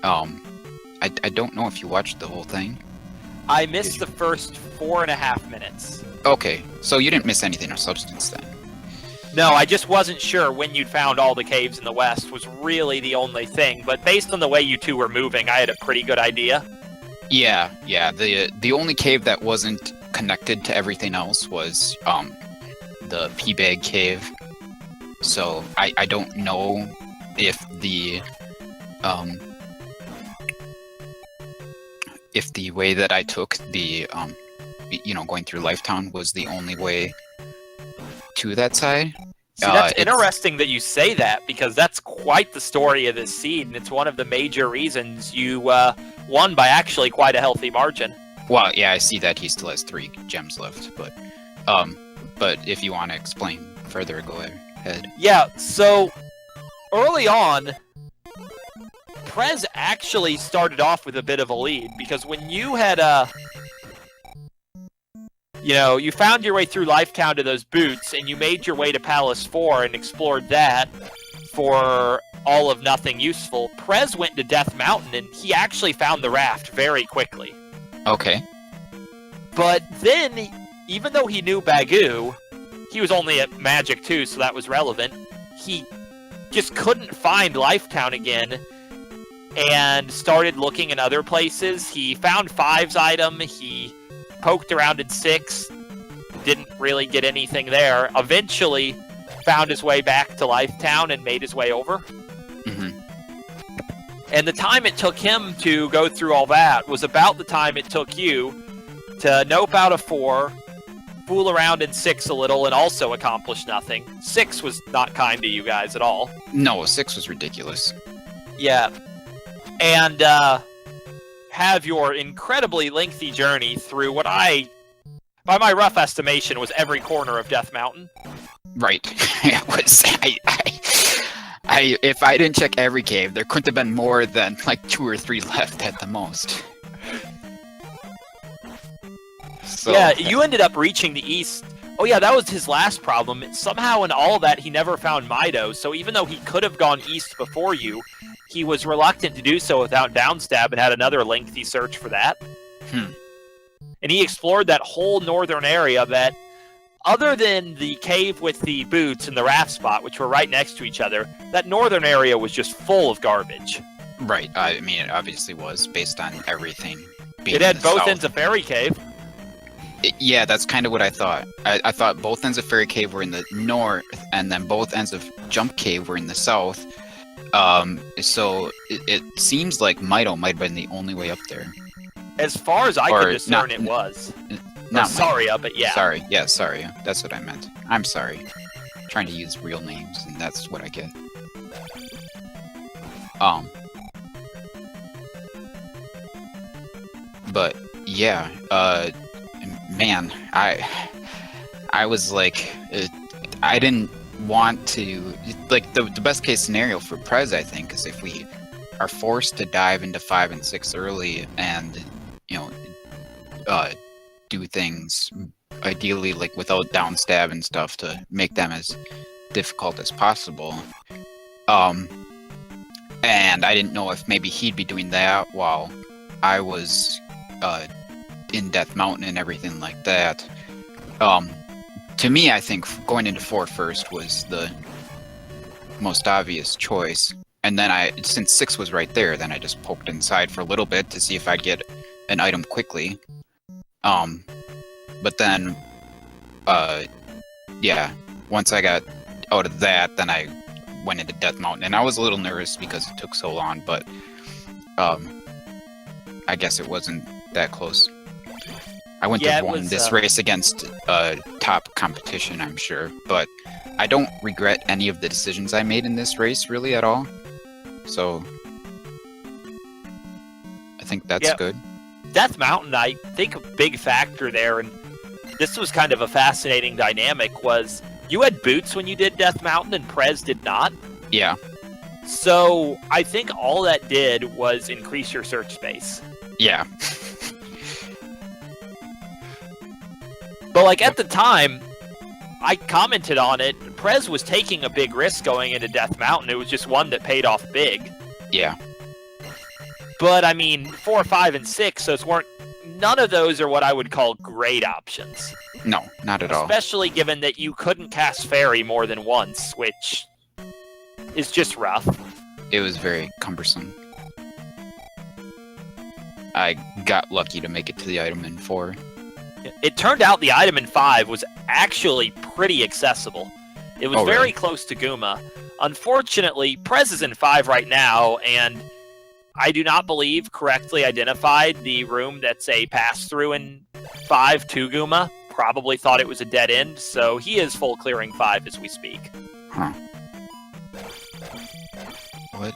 I don't know if you watched the whole thing. I missed the first 4.5 minutes. Okay, so you didn't miss anything of substance then. No, I just wasn't sure when you'd found all the caves in the west was really the only thing, but based on the way you two were moving, I had a pretty good idea. Yeah, the only cave that wasn't connected to everything else was, the P-Bag cave. So, I don't know if the way that I took the, going through Lifetown was the only way to that side. See, that's interesting that you say that, because that's quite the story of this seed, and it's one of the major reasons you won by actually quite a healthy margin. Well, yeah, I see that he still has 3 gems left, but if you want to explain further, go ahead. Yeah, so early on, Prez actually started off with a bit of a lead, because when you had you found your way through Lifetown to those boots, and you made your way to Palace 4 and explored that for all of nothing useful. Prez went to Death Mountain, and he actually found the raft very quickly. Okay. But then, even though he knew Bagoo, he was only at Magic 2, so that was relevant. He just couldn't find Lifetown again, and started looking in other places. He found 5's item, he poked around in 6, didn't really get anything there. Eventually found his way back to Lifetown and made his way over. Mm-hmm. And the time it took him to go through all that was about the time it took you to nope out a 4, fool around in 6 a little, and also accomplish nothing. 6 was not kind to you guys at all. No, 6 was ridiculous. Yeah. And, have your incredibly lengthy journey through what by my rough estimation, was every corner of Death Mountain. Right. It was. If I didn't check every cave, there couldn't have been more than like 2 or 3 left at the most. So, yeah, you ended up reaching the east. Oh yeah, that was his last problem. Somehow in all of that, he never found Mido, so even though he could have gone east before you, he was reluctant to do so without downstab and had another lengthy search for that. And he explored that whole northern area that, other than the cave with the boots and the raft spot, which were right next to each other, that northern area was just full of garbage. Right, I mean, it obviously was, based on everything being It had both south. ends of Fairy Cave. Yeah, that's kind of what I thought. I thought both ends of Fairy Cave were in the north, and then both ends of Jump Cave were in the south. So it seems like Mido might have been the only way up there. As far as I Or could discern, not- it was. Not Saria, but yeah. Sorry, yeah, sorry. That's what I meant. I'm sorry. Trying to use real names, and that's what I get. But yeah, man, I was like, I didn't want to, like, the best case scenario for Prez, I think, is if we are forced to dive into 5 and 6 early and, do things ideally like without downstab and stuff to make them as difficult as possible. And I didn't know if maybe he'd be doing that while I was in Death Mountain and everything like that. To me, I think going into 4 first was the most obvious choice. And then since 6 was right there, then I just poked inside for a little bit to see if I'd get an item quickly. But then, yeah, once I got out of that, then I went into Death Mountain. And I was a little nervous because it took so long, but I guess it wasn't that close. I wouldn't have won this race against top competition, I'm sure, but I don't regret any of the decisions I made in this race, really, at all. So, think that's Yeah. good. Death Mountain, I think a big factor there, and this was kind of a fascinating dynamic, was you had boots when you did Death Mountain and Prez did not. Yeah. So I think all that did was increase your search space. Yeah. But like at the time, I commented on it, Prez was taking a big risk going into Death Mountain. It was just one that paid off big. Yeah. But I mean, 4, 5, and 6, those weren't. None of those are what I would call great options. No, not at all. Especially given that you couldn't cast Fairy more than once, which is just rough. It was very cumbersome. I got lucky to make it to the item in 4. It turned out the item in 5 was actually pretty accessible. It was very close to Guma. Unfortunately, Prez is in 5 right now, and I do not believe correctly identified the room that's a pass-through in 5 to Guma. Probably thought it was a dead end, so he is full clearing 5 as we speak. Huh. What?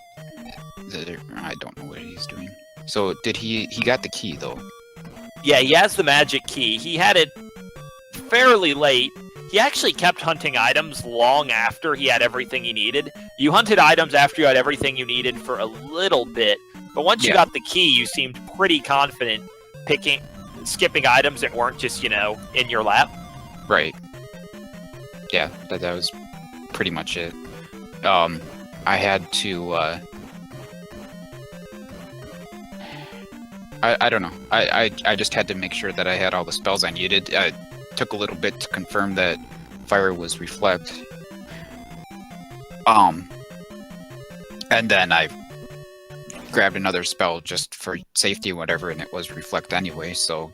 I don't know what he's doing. So did he got the key though? Yeah, he has the magic key. He had it fairly late. He actually kept hunting items long after he had everything he needed. You hunted items after you had everything you needed for a little bit, but once you got the key, you seemed pretty confident skipping items that weren't just, in your lap. Right. Yeah, that was pretty much it. I had to, I don't know. I just had to make sure that I had all the spells I needed. It took a little bit to confirm that fire was reflect. And then I grabbed another spell just for safety or whatever, and it was reflect anyway, so,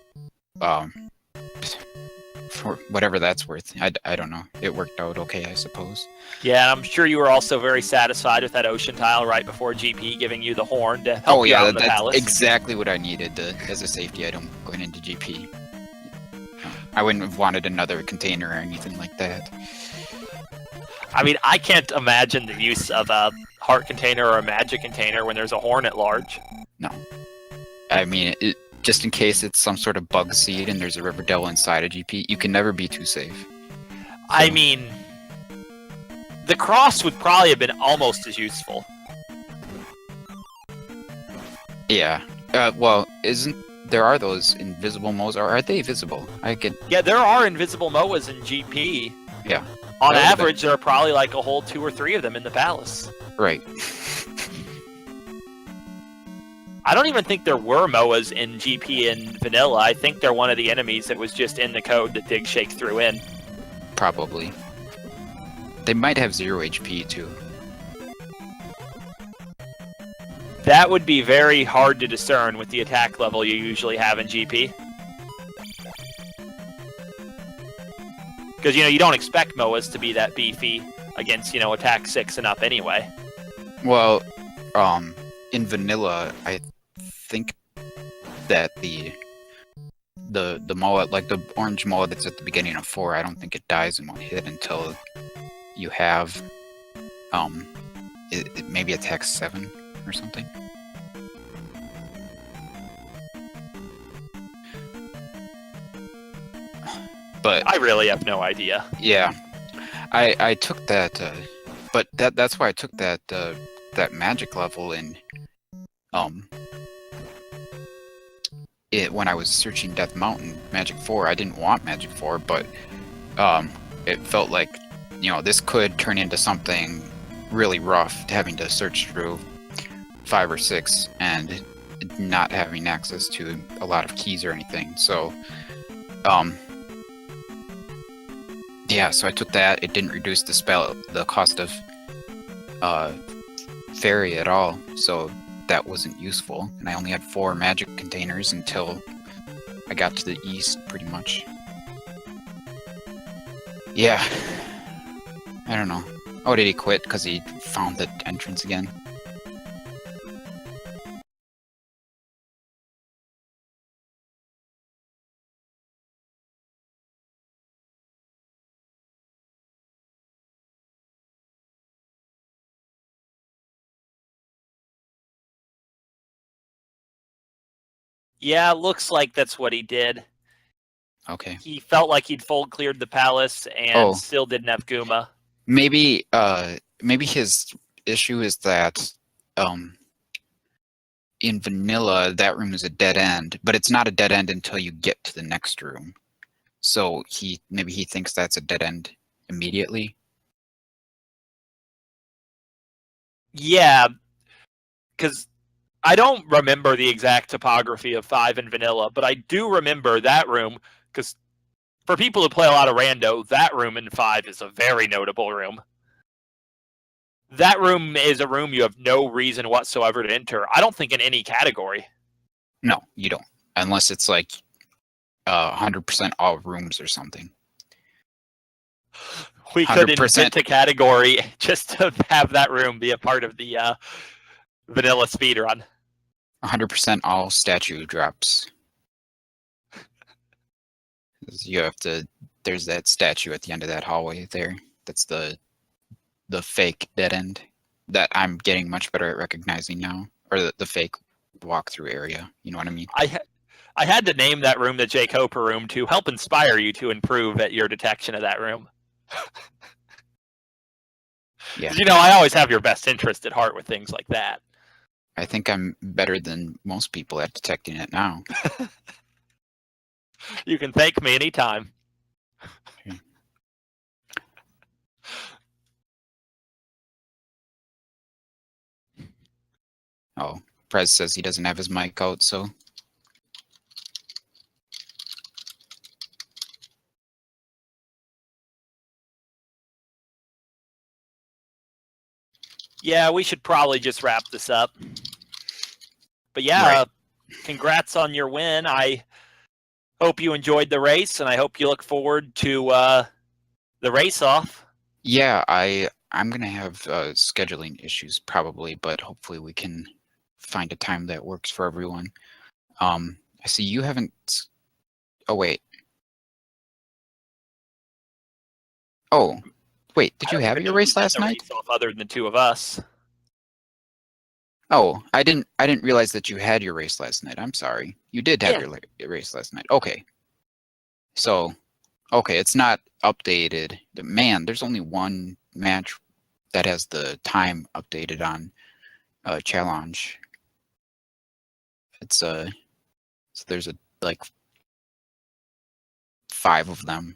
for whatever that's worth. I don't know. It worked out okay, I suppose. Yeah, I'm sure you were also very satisfied with that ocean tile right before GP giving you the horn to help you out in the that's palace. Exactly what I needed as a safety item going into GP. I wouldn't have wanted another container or anything like that. I mean, I can't imagine the use of a heart container or a magic container when there's a horn at large. No. I mean, just in case it's some sort of bug seed and there's a Riverdale inside a GP, you can never be too safe. So. I mean, the cross would probably have been almost as useful. Yeah. Well, there are those invisible moas, or are they visible? Yeah, there are invisible MOAs in GP. Yeah. On average, there are probably like a whole 2 or 3 of them in the palace. Right. I don't even think there were MOAs in GP in vanilla. I think they're one of the enemies that was just in the code that Dig Shake threw in. Probably. They might have 0 HP too. That would be very hard to discern with the attack level you usually have in GP. Because, you don't expect MOAs to be that beefy against, attack 6 and up anyway. Well, in vanilla, I think that the MOA, like the orange MOA that's at the beginning of 4, I don't think it dies in one hit until you have, it maybe attack 7 or something. But I really have no idea. Yeah, I took that, but that's why I took that magic level in, when I was searching Death Mountain Magic 4. I didn't want Magic 4, but it felt like, this could turn into something really rough, having to search through 5 or 6 and not having access to a lot of keys or anything. So, yeah, so I took that. It didn't reduce the cost of fairy at all, so that wasn't useful. And I only had 4 magic containers until I got to the east, pretty much. Yeah. I don't know. Oh, did he quit because he found the entrance again? Yeah, looks like that's what he did. Okay. He felt like he'd fold cleared the palace and still didn't have Guma. Maybe his issue is that in vanilla that room is a dead end, but it's not a dead end until you get to the next room. So maybe he thinks that's a dead end immediately. Yeah, because I don't remember the exact topography of 5 in vanilla, but I do remember that room, because for people who play a lot of rando, that room in 5 is a very notable room. That room is a room you have no reason whatsoever to enter. I don't think in any category. No, you don't. Unless it's like 100% all rooms or something. We could invent a category just to have that room be a part of the vanilla speedrun. 100% all statue drops. You have to. There's that statue at the end of that hallway there. That's the fake dead end that I'm getting much better at recognizing now, or the fake walkthrough area. You know what I mean? I had to name that room the JKoper room to help inspire you to improve at your detection of that room. Yeah. You know, I always have your best interest at heart with things like that. I think I'm better than most people at detecting it now. You can thank me anytime. Okay. Oh, Prez says he doesn't have his mic out, so. Yeah, we should probably just wrap this up. But yeah, Right. Congrats on your win. I hope you enjoyed the race, and I hope you look forward to the race off. Yeah, I'm gonna have scheduling issues probably, but hopefully we can find a time that works for everyone. I see you haven't. Oh wait. Oh, wait. Did you have your race last night? Race off other than the two of us. Oh, I didn't realize that you had your race last night. I'm sorry. You did have your race last night. Okay. So, okay, it's not updated. Man, there's only one match that has the time updated on challenge. It's so there's like 5 of them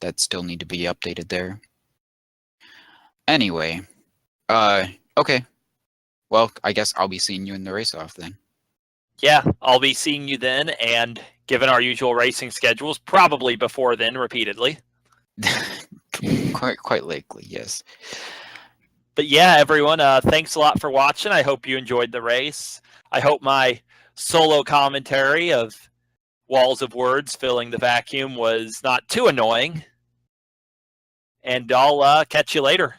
that still need to be updated there. Anyway, okay. Well, I guess I'll be seeing you in the race off then. Yeah, I'll be seeing you then, and given our usual racing schedules, probably before then repeatedly. quite likely, yes. But yeah, everyone, thanks a lot for watching. I hope you enjoyed the race. I hope my solo commentary of walls of words filling the vacuum was not too annoying. And I'll catch you later.